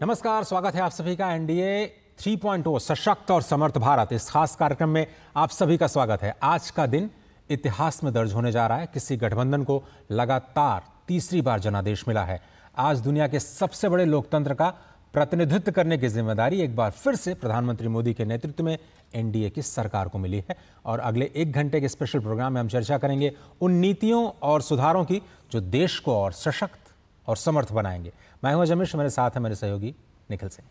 नमस्कार, स्वागत है आप सभी का एनडीए 3.0 सशक्त और समर्थ भारत इस खास कार्यक्रम में आप सभी का स्वागत है। आज का दिन इतिहास में दर्ज होने जा रहा है। किसी गठबंधन को लगातार तीसरी बार जनादेश मिला है। आज दुनिया के सबसे बड़े लोकतंत्र का प्रतिनिधित्व करने की जिम्मेदारी एक बार फिर से प्रधानमंत्री मोदी के नेतृत्व में एनडीए की सरकार को मिली है और अगले 1 घंटे के स्पेशल प्रोग्राम में हम चर्चा करेंगे उन नीतियों और सुधारों की जो देश को और सशक्त और समर्थ बनाएंगे। मैं हूं जमीश, मेरे साथ है मेरे सहयोगी निखिल सिंह।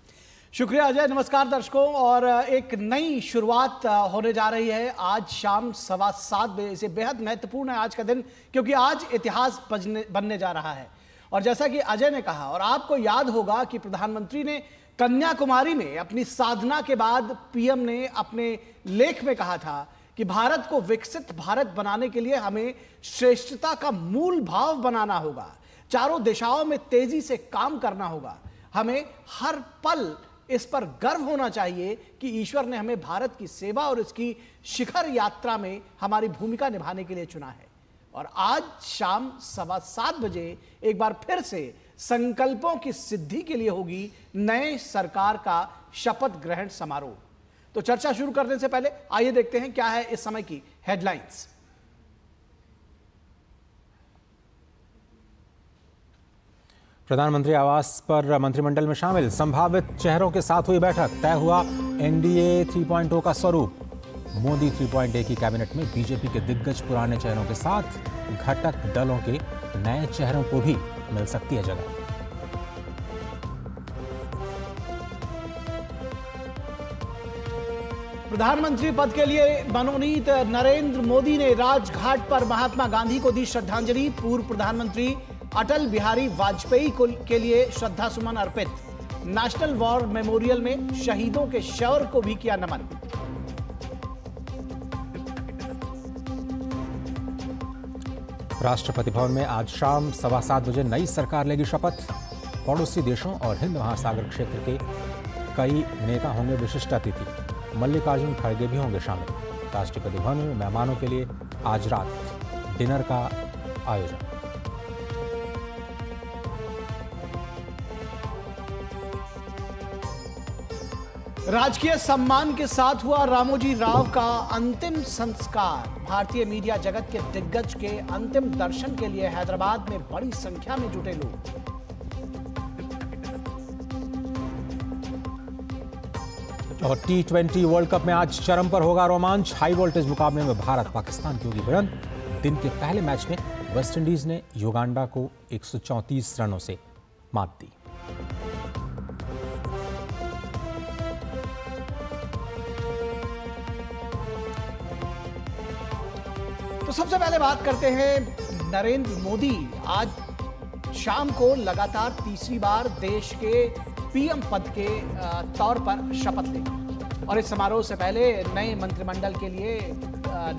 शुक्रिया अजय। नमस्कार दर्शकों, और एक नई शुरुआत होने जा रही है आज शाम 7:15 बजे से। बेहद महत्वपूर्ण है आज का दिन, क्योंकि आज इतिहास बनने जा रहा है। और जैसा कि अजय ने कहा और आपको याद होगा कि प्रधानमंत्री ने कन्याकुमारी में अपनी साधना के बाद पीएम ने अपने लेख में कहा था कि भारत को विकसित भारत बनाने के लिए हमें श्रेष्ठता का मूल भाव बनाना होगा, चारों दिशाओं में तेजी से काम करना होगा, हमें हर पल इस पर गर्व होना चाहिए कि ईश्वर ने हमें भारत की सेवा और इसकी शिखर यात्रा में हमारी भूमिका निभाने के लिए चुना है। और आज शाम 7:15 बजे एक बार फिर से संकल्पों की सिद्धि के लिए होगी नए सरकार का शपथ ग्रहण समारोह। तो चर्चा शुरू करने से पहले आइए देखते हैं क्या है इस समय की हेडलाइंस। प्रधानमंत्री आवास पर मंत्रिमंडल में शामिल संभावित चेहरों के साथ हुई बैठक, तय हुआ एनडीए 3.0 का स्वरूप। मोदी 3.0 की कैबिनेट में बीजेपी के दिग्गज पुराने चेहरों के साथ घटक दलों के नए चेहरों को भी मिल सकती है जगह। प्रधानमंत्री पद के लिए मनोनीत नरेंद्र मोदी ने राजघाट पर महात्मा गांधी को दी श्रद्धांजलि। पूर्व प्रधानमंत्री अटल बिहारी वाजपेयी के लिए श्रद्धा सुमन अर्पित। नेशनल वॉर मेमोरियल में शहीदों के शौर्य को भी किया नमन। राष्ट्रपति भवन में आज शाम 7:15 बजे नई सरकार लेगी शपथ। पड़ोसी देशों और हिंद महासागर क्षेत्र के कई नेता होंगे विशिष्ट अतिथि। मल्लिकार्जुन खड़गे भी होंगे शामिल। राष्ट्रपति भवन में मेहमानों के लिए आज रात डिनर का आयोजन। राजकीय सम्मान के साथ हुआ रामोजी राव का अंतिम संस्कार। भारतीय मीडिया जगत के दिग्गज के अंतिम दर्शन के लिए हैदराबाद में बड़ी संख्या में जुटे लोग। और T20 वर्ल्ड कप में आज चरम पर होगा रोमांच। हाई वोल्टेज मुकाबले में भारत पाकिस्तान की होगी भिड़ंत। दिन के पहले मैच में वेस्टइंडीज ने युगांडा को 134 रनों से मात दी। तो सबसे पहले बात करते हैं नरेंद्र मोदी आज शाम को लगातार तीसरी बार देश के पीएम पद के तौर पर शपथ लेंगे। और इस समारोह से पहले नए मंत्रिमंडल के लिए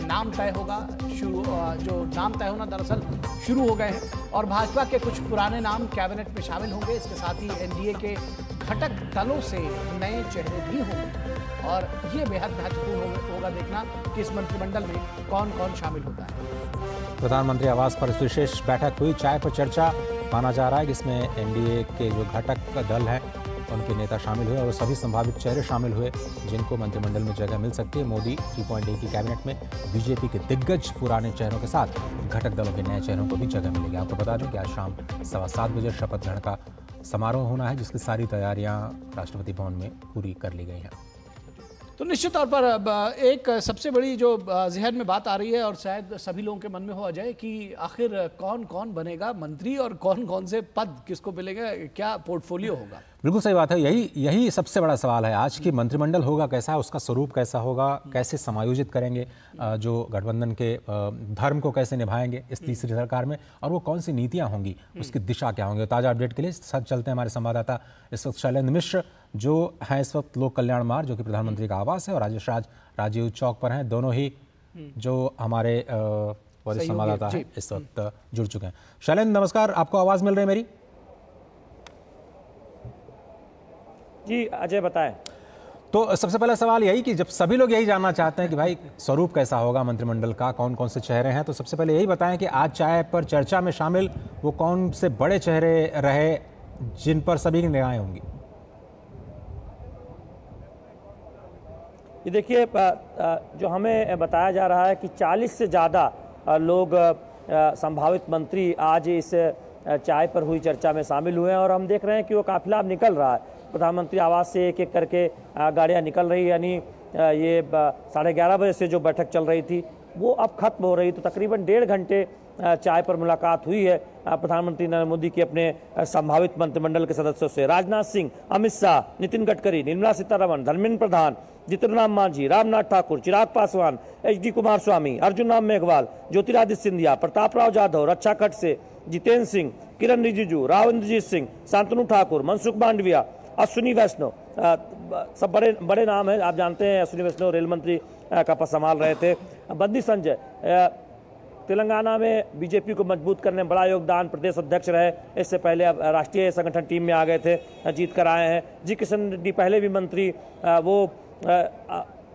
नाम तय होगा। जो नाम तय होना दरअसल शुरू हो गए हैं और भाजपा के कुछ पुराने नाम कैबिनेट में शामिल होंगे। इसके साथ ही एनडीए के घटक दलों से नए चेहरे भी होंगे और ये बेहद महत्वपूर्ण होगा देखना कि इस मंत्रिमंडल में कौन कौन शामिल होता है। प्रधानमंत्री आवास पर विशेष बैठक हुई। चाय पर चर्चा माना जा रहा है, जिसमें एनडीए के जो घटक दल हैं उनके नेता शामिल हुए और सभी संभावित चेहरे शामिल हुए जिनको मंत्रिमंडल में जगह मिल सकती है। मोदी 3.0 की कैबिनेट में बीजेपी के दिग्गज पुराने चेहरों के साथ घटक दलों के नए चेहरों को भी जगह मिलेगी। आपको बता दें कि आज शाम 7:15 बजे शपथ ग्रहण का समारोह होना है, जिसकी सारी तैयारियां राष्ट्रपति भवन में पूरी कर ली गई हैं। तो निश्चित तौर पर एक सबसे बड़ी जो जहन में बात आ रही है और शायद सभी लोगों के मन में हो आ जाए कि आखिर कौन कौन बनेगा मंत्री और कौन कौन से पद किसको मिलेगा, क्या पोर्टफोलियो होगा। बिल्कुल सही बात है। यही सबसे बड़ा सवाल है आज की मंत्रिमंडल होगा कैसा, उसका स्वरूप कैसा होगा, कैसे समायोजित करेंगे जो गठबंधन के धर्म को कैसे निभाएंगे इस तीसरी सरकार में, और वो कौन सी नीतियां होंगी, उसकी दिशा क्या होंगी। ताज़ा अपडेट के लिए साथ चलते हैं हमारे संवाददाता इस वक्त शैलेंद्र मिश्र जो हैं इस वक्त लोक कल्याण मार्ग, जो कि प्रधानमंत्री का आवास है, और राजेश राज राजीव चौक पर हैं। दोनों ही जो हमारे वरिष्ठ संवाददाता हैं इस वक्त जुड़ चुके हैं। शैलेंद्र नमस्कार, आपको आवाज़ मिल रही है मेरी? जी अजय बताएं। तो सबसे पहला सवाल यही कि जब सभी लोग यही जानना चाहते हैं कि भाई स्वरूप कैसा होगा मंत्रिमंडल का, कौन कौन से चेहरे हैं, तो सबसे पहले यही बताएं कि आज चाय पर चर्चा में शामिल वो कौन से बड़े चेहरे रहे जिन पर सभी की निगाहें होंगी। ये देखिए, जो हमें बताया जा रहा है कि 40 से ज़्यादा लोग संभावित मंत्री आज इस चाय पर हुई चर्चा में शामिल हुए हैं और हम देख रहे हैं कि वो काफिला अब निकल रहा है। प्रधानमंत्री आवास से एक एक करके गाड़ियाँ निकल रही है, यानी ये 11:30 बजे से जो बैठक चल रही थी वो अब खत्म हो रही। तो तकरीबन 1.5 घंटे चाय पर मुलाकात हुई है प्रधानमंत्री नरेंद्र मोदी की अपने संभावित मंत्रिमंडल के सदस्यों से। राजनाथ सिंह, अमित शाह, नितिन गडकरी, निर्मला सीतारमण, धर्मेंद्र प्रधान, जीतन राम मांझी, रामनाथ ठाकुर, चिराग पासवान, HD कुमारस्वामी, अर्जुन राम मेघवाल, ज्योतिरादित्य सिंधिया, प्रताप राव जाधव, रक्षा खड़से, जितेंद्र सिंह, किरण रिजिजू, राव इंद्रजीत सिंह, शांतनु ठाकुर, मनसुख मांडविया, अश्विनी वैष्णव, सब बड़े नाम हैं। आप जानते हैं अश्विनी वैष्णव रेल मंत्री का पद संभाल रहे थे। बंदी संजय तेलंगाना में बीजेपी को मजबूत करने में बड़ा योगदान, प्रदेश अध्यक्ष रहे, इससे पहले अब राष्ट्रीय संगठन टीम में आ गए थे, जीत कर आए हैं। जी किशन रेड्डी पहले भी मंत्री, वो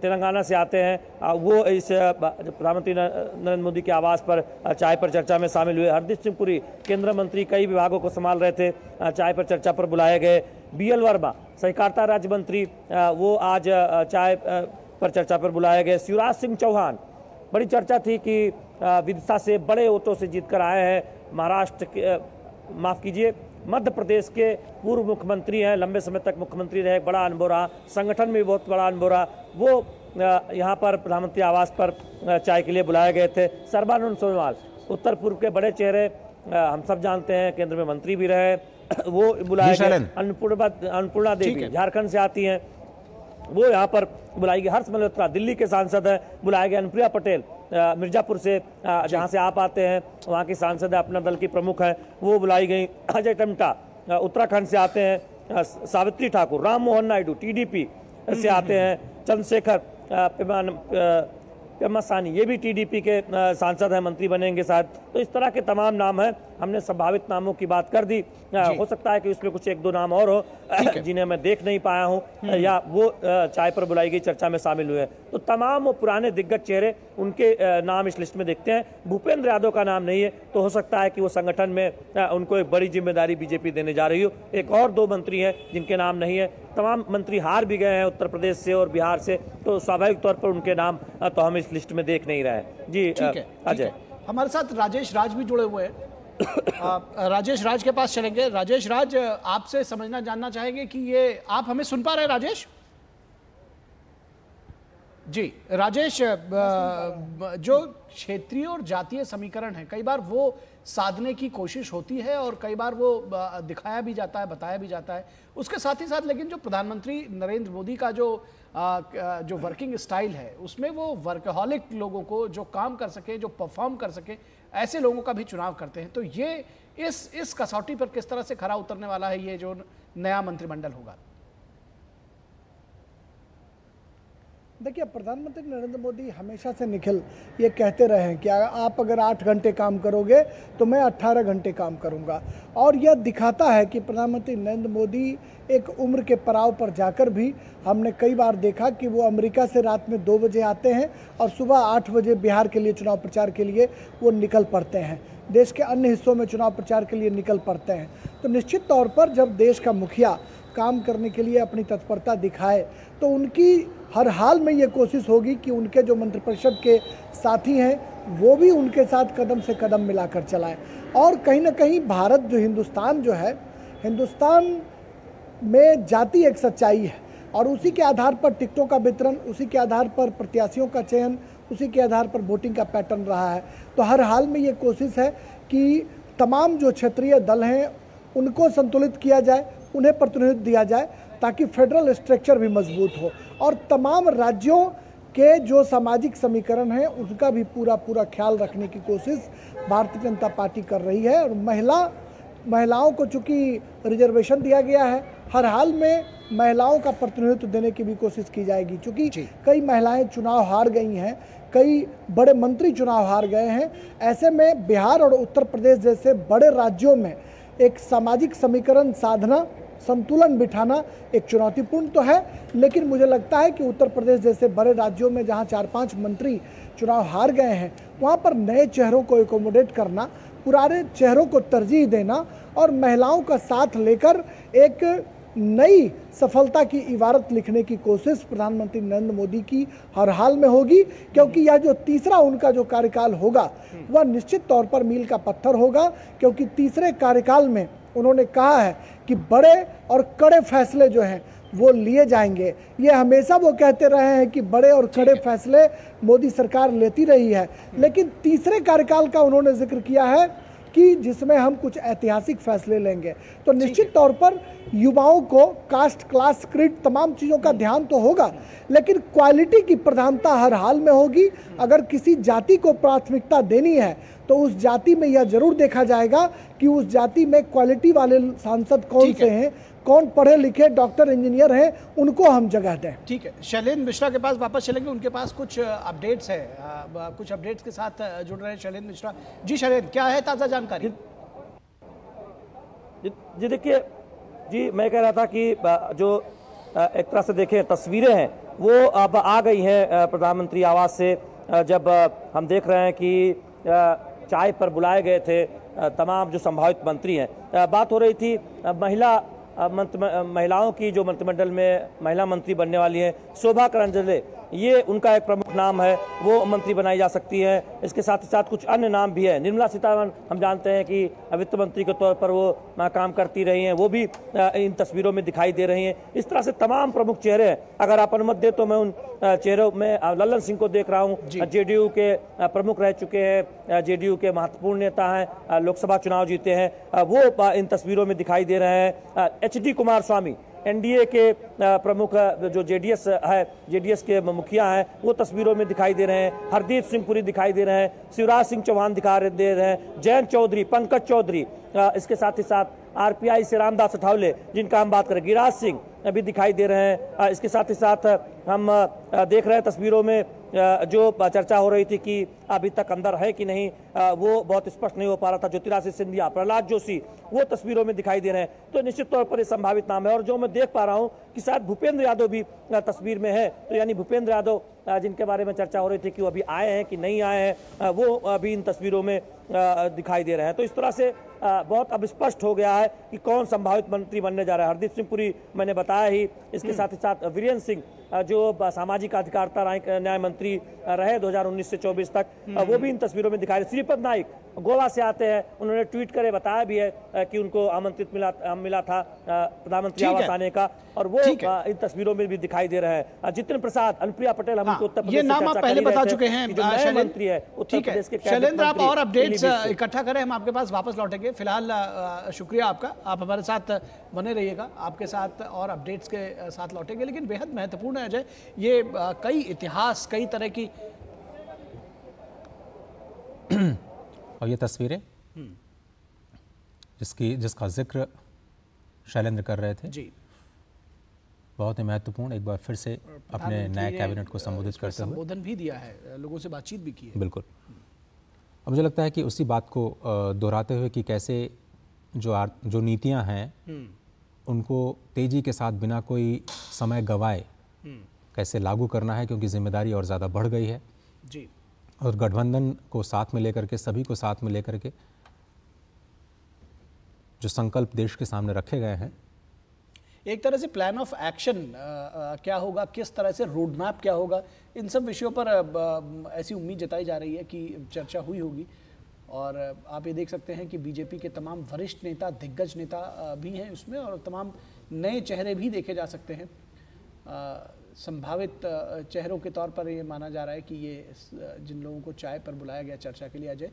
तेलंगाना से आते हैं, वो इस प्रधानमंत्री नरेंद्र मोदी के आवास पर चाय पर चर्चा में शामिल हुए। हरदीप सिंह पुरी केंद्रीय मंत्री, कई विभागों को संभाल रहे थे, चाय पर चर्चा पर बुलाए गए। BL वर्मा सहकारिता राज्य मंत्री, वो आज चाय पर चर्चा पर बुलाए गए। शिवराज सिंह चौहान, बड़ी चर्चा थी कि विदिशा से बड़े वोटों से जीत कर आए हैं। महाराष्ट्र के, माफ़ कीजिए, मध्य प्रदेश के पूर्व मुख्यमंत्री हैं, लंबे समय तक मुख्यमंत्री रहे, बड़ा अनुभव रहा, संगठन में भी बहुत बड़ा अनुभव रहा। वो यहाँ पर प्रधानमंत्री आवास पर चाय के लिए बुलाए गए थे। सर्बानंद सोनोवाल, उत्तर पूर्व के बड़े चेहरे, हम सब जानते हैं, केंद्र में मंत्री भी रहे, वो बुलाए गए। अन्नपूर्णा देवी झारखंड से आती हैं, वो यहाँ पर बुलाई गई। हर्ष मल्होत्रा दिल्ली के सांसद हैं, बुलाए गए। अनुप्रिया पटेल मिर्जापुर से, जहाँ से आप आते हैं, वहाँ की सांसद है, अपना दल की प्रमुख हैं, वो बुलाई गई। अजय टम्टा उत्तराखंड से आते हैं। सावित्री ठाकुर, राम मोहन नायडू TDP से आते हैं। चंद्रशेखर पेम्मासानी, ये भी TDP के सांसद हैं, मंत्री बनेंगे शायद। तो इस तरह के तमाम नाम हैं। हमने संभावित नामों की बात कर दी, हो सकता है कि उसमें कुछ 1-2 नाम और हो जिन्हें मैं देख नहीं पाया हूं, या वो चाय पर बुलाई गई चर्चा में शामिल हुए। तो तमाम वो पुराने दिग्गज चेहरे, उनके नाम इस लिस्ट में दिखते हैं। भूपेंद्र यादव का नाम नहीं है, तो हो सकता है कि वो संगठन में उनको एक बड़ी जिम्मेदारी बीजेपी देने जा रही हो। एक और 2 मंत्री हैं जिनके नाम नहीं है। तमाम मंत्री हार भी गए हैं उत्तर प्रदेश से और बिहार से, तो स्वाभाविक तौर पर उनके नाम तो हम इस लिस्ट में देख नहीं रहे हैं। जी अजय, हमारे साथ राजेश राज भी जुड़े हुए हैं। राजेश राज के पास चलेंगे। राजेश राज, आपसे समझना जानना चाहेंगे कि ये आप हमें सुन पा रहे हैं राजेश? जी राजेश, जो क्षेत्रीय और जातीय समीकरण है, कई बार वो साधने की कोशिश होती है और कई बार वो दिखाया भी जाता है, बताया भी जाता है। उसके साथ ही साथ लेकिन जो प्रधानमंत्री नरेंद्र मोदी का जो वर्किंग स्टाइल है, उसमें वो वर्कहॉलिक लोगों को, जो काम कर सके, जो परफॉर्म कर सके, ऐसे लोगों का भी चुनाव करते हैं। तो ये इस कसौटी पर किस तरह से खरा उतरने वाला है ये जो नया मंत्रिमंडल होगा? देखिए, प्रधानमंत्री नरेंद्र मोदी हमेशा से निखिल ये कहते रहे हैं कि आप अगर 8 घंटे काम करोगे तो मैं 18 घंटे काम करूंगा। और यह दिखाता है कि प्रधानमंत्री नरेंद्र मोदी एक उम्र के पड़ाव पर जाकर भी, हमने कई बार देखा कि वो अमेरिका से रात में 2 बजे आते हैं और सुबह 8 बजे बिहार के लिए चुनाव प्रचार के लिए वो निकल पड़ते हैं, देश के अन्य हिस्सों में चुनाव प्रचार के लिए निकल पड़ते हैं। तो निश्चित तौर पर जब देश का मुखिया काम करने के लिए अपनी तत्परता दिखाए तो उनकी हर हाल में ये कोशिश होगी कि उनके जो मंत्रिपरिषद के साथी हैं वो भी उनके साथ कदम से कदम मिलाकर चलाएं। और कहीं ना कहीं भारत जो हिंदुस्तान जो है, हिंदुस्तान में जाति एक सच्चाई है और उसी के आधार पर टिकटों का वितरण, उसी के आधार पर प्रत्याशियों का चयन, उसी के आधार पर वोटिंग का पैटर्न रहा है। तो हर हाल में ये कोशिश है कि तमाम जो क्षेत्रीय दल हैं उनको संतुलित किया जाए, उन्हें प्रतिनिधित्व दिया जाए ताकि फेडरल स्ट्रक्चर भी मजबूत हो और तमाम राज्यों के जो सामाजिक समीकरण हैं उनका भी पूरा ख्याल रखने की कोशिश भारतीय जनता पार्टी कर रही है। और महिलाओं को चूँकि रिजर्वेशन दिया गया है, हर हाल में महिलाओं का प्रतिनिधित्व देने की भी कोशिश की जाएगी। चूँकि कई महिलाएं चुनाव हार गई हैं, कई बड़े मंत्री चुनाव हार गए हैं, ऐसे में बिहार और उत्तर प्रदेश जैसे बड़े राज्यों में एक सामाजिक समीकरण साधना, संतुलन बिठाना एक चुनौतीपूर्ण तो है। लेकिन मुझे लगता है कि उत्तर प्रदेश जैसे बड़े राज्यों में जहां 4-5 मंत्री चुनाव हार गए हैं, वहां पर नए चेहरों को एकोमोडेट करना, पुराने चेहरों को तरजीह देना और महिलाओं का साथ लेकर एक नई सफलता की इबारत लिखने की कोशिश प्रधानमंत्री नरेंद्र मोदी की हर हाल में होगी, क्योंकि यह जो तीसरा उनका जो कार्यकाल होगा वह निश्चित तौर पर मील का पत्थर होगा, क्योंकि तीसरे कार्यकाल में उन्होंने कहा है कि बड़े और कड़े फैसले जो हैं वो लिए जाएंगे। ये हमेशा वो कहते रहे हैं कि बड़े और कड़े फैसले मोदी सरकार लेती रही है, लेकिन तीसरे कार्यकाल का उन्होंने जिक्र किया है कि जिसमें हम कुछ ऐतिहासिक फैसले लेंगे। तो निश्चित तौर पर युवाओं को कास्ट, क्लास, क्रीड तमाम चीज़ों का ध्यान तो होगा, लेकिन क्वालिटी की प्रधानता हर हाल में होगी। अगर किसी जाति को प्राथमिकता देनी है तो उस जाति में यह जरूर देखा जाएगा कि उस जाति में क्वालिटी वाले सांसद कौन से हैं, कौन पढ़े लिखे डॉक्टर इंजीनियर हैं, उनको हम जगह दें। ठीक है, शैलेंद्र मिश्रा के पास वापस चलेंगे, उनके पास कुछ अपडेट्स है, कुछ अपडेट्स के साथ जुड़ रहे हैं शैलेंद्र मिश्रा जी। शैलेंद्र, क्या है ताज़ा जानकारी? जी देखिए जी, मैं कह रहा था कि जो एक तरह से देखें तस्वीरें हैं वो अब आ गई हैं प्रधानमंत्री आवास से, जब हम देख रहे हैं कि चाय पर बुलाए गए थे तमाम जो संभावित मंत्री हैं। बात हो रही थी महिलाओं की, जो मंत्रिमंडल में महिला मंत्री बनने वाली हैं, शोभा करंदले, ये उनका एक प्रमुख नाम है, वो मंत्री बनाई जा सकती है। इसके साथ ही साथ कुछ अन्य नाम भी है। निर्मला सीतारमण हम जानते हैं कि वित्त मंत्री के तौर पर वो काम करती रही हैं, वो भी इन तस्वीरों में दिखाई दे रही हैं। इस तरह से तमाम प्रमुख चेहरे हैं। अगर आप अनुमति दे तो मैं उन चेहरों में लल्लन सिंह को देख रहा हूँ, जेडीयू के प्रमुख रह चुके हैं, जेडीयू के महत्वपूर्ण नेता हैं, लोकसभा चुनाव जीते हैं, वो इन तस्वीरों में दिखाई दे रहे हैं। एचडी कुमारस्वामी, एनडीए के प्रमुख जो जेडीएस है, जेडीएस के मुखिया हैं, वो तस्वीरों में दिखाई दे रहे हैं। हरदीप सिंह पुरी दिखाई दे रहे हैं, शिवराज सिंह चौहान दिखाई दे रहे हैं, जयंत चौधरी, पंकज चौधरी, इसके साथ ही साथ आरपीआई से रामदास अठावले जिनका हम बात करें, गिरिराज सिंह भी दिखाई दे रहे हैं। इसके साथ ही साथ हम देख रहे हैं तस्वीरों में जो चर्चा हो रही थी कि अभी तक अंदर है कि नहीं, वो बहुत स्पष्ट नहीं हो पा रहा था। ज्योतिरादित्य सिंधिया, प्रहलाद जोशी, वो तस्वीरों में दिखाई दे रहे हैं। तो निश्चित तौर पर ये संभावित नाम है। और जो मैं देख पा रहा हूँ कि शायद भूपेंद्र यादव भी तस्वीर में है, तो यानी भूपेंद्र यादव जिनके बारे में चर्चा हो रही थी कि वो अभी आए हैं कि नहीं आए हैं, वो अभी इन तस्वीरों में दिखाई दे रहे हैं। तो इस तरह से बहुत अब स्पष्ट हो गया है कि कौन संभावित मंत्री बनने जा रहा है। हरदीप सिंह पुरी मैंने बताया ही, इसके साथ ही साथ वीरेंद्र सिंह जो सामाजिक अधिकारिता न्याय मंत्री रहे 2019 से 24 तक, वो भी इन तस्वीरों में दिखाई दे। श्रीपद नाइक गोवा से आते हैं, उन्होंने ट्वीट करे बताया भी है कि उनको आमंत्रित मिला था प्रधानमंत्री आवास आने का, और वो इन तस्वीरों में भी दिखाई दे रहे हैं। जितेंद्र प्रसाद, अनुप्रिया पटेल, हमको उत्तर प्रदेश ये नाम आप पहले बता चुके हैं, मंत्री है उत्तर प्रदेश के। शैलेंद्र, आप और अपडेट्स इकट्ठा करें, हम आपके पास वापस लौटेंगे। फिलहाल शुक्रिया आपका, आप हमारे साथ बने रहिएगा, आपके साथ और अपडेट्स के साथ लौटेंगे। लेकिन बेहद महत्वपूर्ण है अजय, ये कई इतिहास, कई तरह की और ये तस्वीरें जिसका जिक्र शैलेंद्र कर रहे थे जी, बहुत ही महत्वपूर्ण। एक बार फिर से अपने नए कैबिनेट को संबोधित करते हुए संबोधन भी दिया है, लोगों से बातचीत भी की है। बिल्कुल। अब मुझे लगता है कि उसी बात को दोहराते हुए कि कैसे जो नीतियां हैं उनको तेजी के साथ बिना कोई समय गवाए कैसे लागू करना है, क्योंकि जिम्मेदारी और ज़्यादा बढ़ गई है जी। और गठबंधन को साथ में लेकर के, सभी को साथ में लेकर के जो संकल्प देश के सामने रखे गए हैं, एक तरह से प्लान ऑफ एक्शन क्या होगा, किस तरह से रोड मैप क्या होगा, इन सब विषयों पर ऐसी उम्मीद जताई जा रही है कि चर्चा हुई होगी। और आप ये देख सकते हैं कि बीजेपी के तमाम वरिष्ठ नेता, दिग्गज नेता भी हैं उसमें, और तमाम नए चेहरे भी देखे जा सकते हैं। संभावित चेहरों के तौर पर ये माना जा रहा है कि ये जिन लोगों को चाय पर बुलाया गया चर्चा के लिए अजय,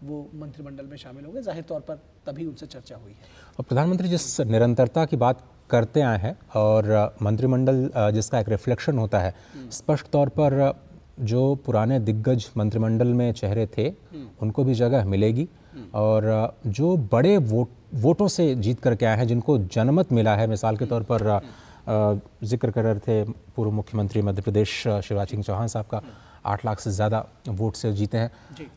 वो मंत्रिमंडल में शामिल होंगे। जाहिर तौर पर तभी उनसे चर्चा हुई है। और प्रधानमंत्री जिस निरंतरता की बात करते आए हैं और मंत्रिमंडल जिसका एक रिफ्लेक्शन होता है, स्पष्ट तौर पर जो पुराने दिग्गज मंत्रिमंडल में चेहरे थे उनको भी जगह मिलेगी, और जो बड़े वोटों से जीत करके आए हैं, जिनको जनमत मिला है, मिसाल के तौर पर जिक्र कर रहे थे पूर्व मुख्यमंत्री मध्य प्रदेश शिवराज सिंह चौहान साहब का, 8 लाख से ज़्यादा वोट से जीते हैं,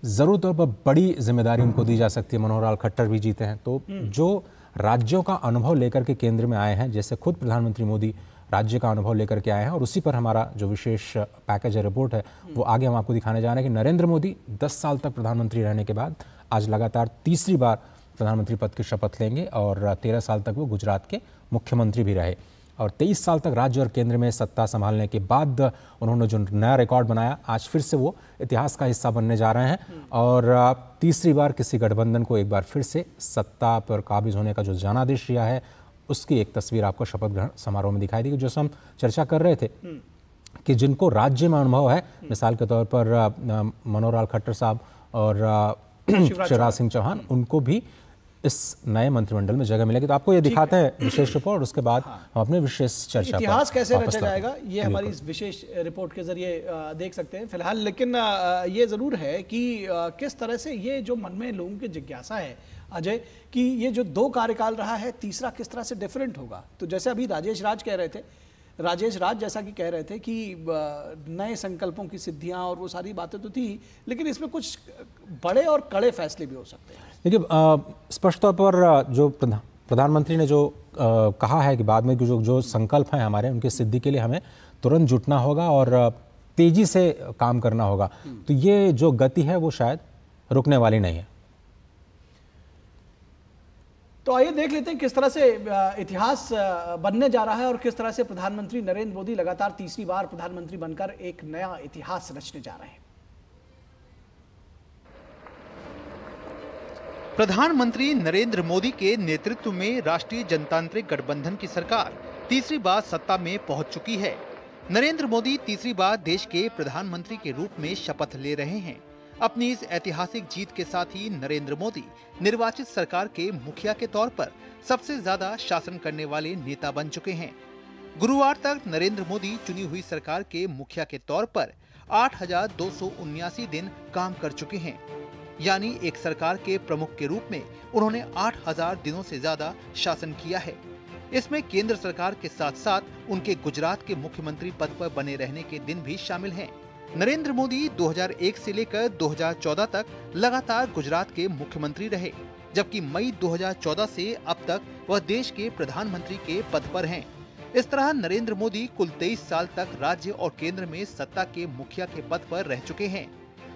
ज़रूर तौर पर बड़ी जिम्मेदारी उनको दी जा सकती है। मनोहर लाल खट्टर भी जीते हैं। तो जो राज्यों का अनुभव लेकर के केंद्र में आए हैं, जैसे खुद प्रधानमंत्री मोदी राज्य का अनुभव लेकर के आए हैं, और उसी पर हमारा जो विशेष पैकेज है, रिपोर्ट है, वो आगे हम आपको दिखाने जा रहे हैं कि नरेंद्र मोदी 10 साल तक प्रधानमंत्री रहने के बाद आज लगातार तीसरी बार प्रधानमंत्री पद की शपथ लेंगे और 13 साल तक वो गुजरात के मुख्यमंत्री भी रहे और 23 साल तक राज्य और केंद्र में सत्ता संभालने के बाद उन्होंने जो नया रिकॉर्ड बनाया, आज फिर से वो इतिहास का हिस्सा बनने जा रहे हैं और तीसरी बार किसी गठबंधन को एक बार फिर से सत्ता पर काबिज होने का जो जनादेश दिया है, उसकी एक तस्वीर आपको शपथ ग्रहण समारोह में दिखाई दी। जो हम चर्चा कर रहे थे कि जिनको राज्य में अनुभव है, मिसाल के तौर पर मनोहर लाल खट्टर साहब और शिवराज सिंह चौहान, उनको भी इस नए मंत्रिमंडल में जगह मिलेगी। तो आपको ये दिखाते हैं विशेष रिपोर्ट, उसके बाद हम अपने विशेष चर्चा पर इतिहास कैसे वापस रचा लौटेंगे। जाएगा ये हमारी इस विशेष रिपोर्ट के जरिए देख सकते हैं फिलहाल। लेकिन ये जरूर है कि किस तरह से ये जो मन में लोगों की जिज्ञासा है अजय, कि ये जो 2 कार्यकाल रहा है, तीसरा किस तरह से डिफरेंट होगा। तो जैसे अभी राजेश राज जैसा कि कह रहे थे कि नए संकल्पों की सिद्धियां और वो सारी बातें तो थी, लेकिन इसमें कुछ बड़े और कड़े फैसले भी हो सकते हैं। देखिए, स्पष्ट तौर पर जो प्रधानमंत्री ने जो कहा है कि बाद में जो संकल्प हैं हमारे, उनकी सिद्धि के लिए हमें तुरंत जुटना होगा और तेजी से काम करना होगा। तो ये जो गति है वो शायद रुकने वाली नहीं है। तो आइए देख लेते हैं किस तरह से इतिहास बनने जा रहा है और किस तरह से प्रधानमंत्री नरेंद्र मोदी लगातार तीसरी बार प्रधानमंत्री बनकर एक नया इतिहास रचने जा रहे हैं। प्रधानमंत्री नरेंद्र मोदी के नेतृत्व में राष्ट्रीय जनतांत्रिक गठबंधन की सरकार तीसरी बार सत्ता में पहुंच चुकी है। नरेंद्र मोदी तीसरी बार देश के प्रधानमंत्री के रूप में शपथ ले रहे हैं। अपनी इस ऐतिहासिक जीत के साथ ही नरेंद्र मोदी निर्वाचित सरकार के मुखिया के तौर पर सबसे ज्यादा शासन करने वाले नेता बन चुके हैं। गुरुवार तक नरेंद्र मोदी चुनी हुई सरकार के मुखिया के तौर पर 8,279 दिन काम कर चुके हैं, यानी एक सरकार के प्रमुख के रूप में उन्होंने 8,000 दिनों से ज्यादा शासन किया है। इसमें केंद्र सरकार के साथ साथ उनके गुजरात के मुख्यमंत्री पद पर बने रहने के दिन भी शामिल हैं। नरेंद्र मोदी 2001 से लेकर 2014 तक लगातार गुजरात के मुख्यमंत्री रहे, जबकि मई 2014 से अब तक वह देश के प्रधानमंत्री के पद पर हैं। इस तरह नरेंद्र मोदी कुल 23 साल तक राज्य और केंद्र में सत्ता के मुखिया के पद पर रह चुके हैं।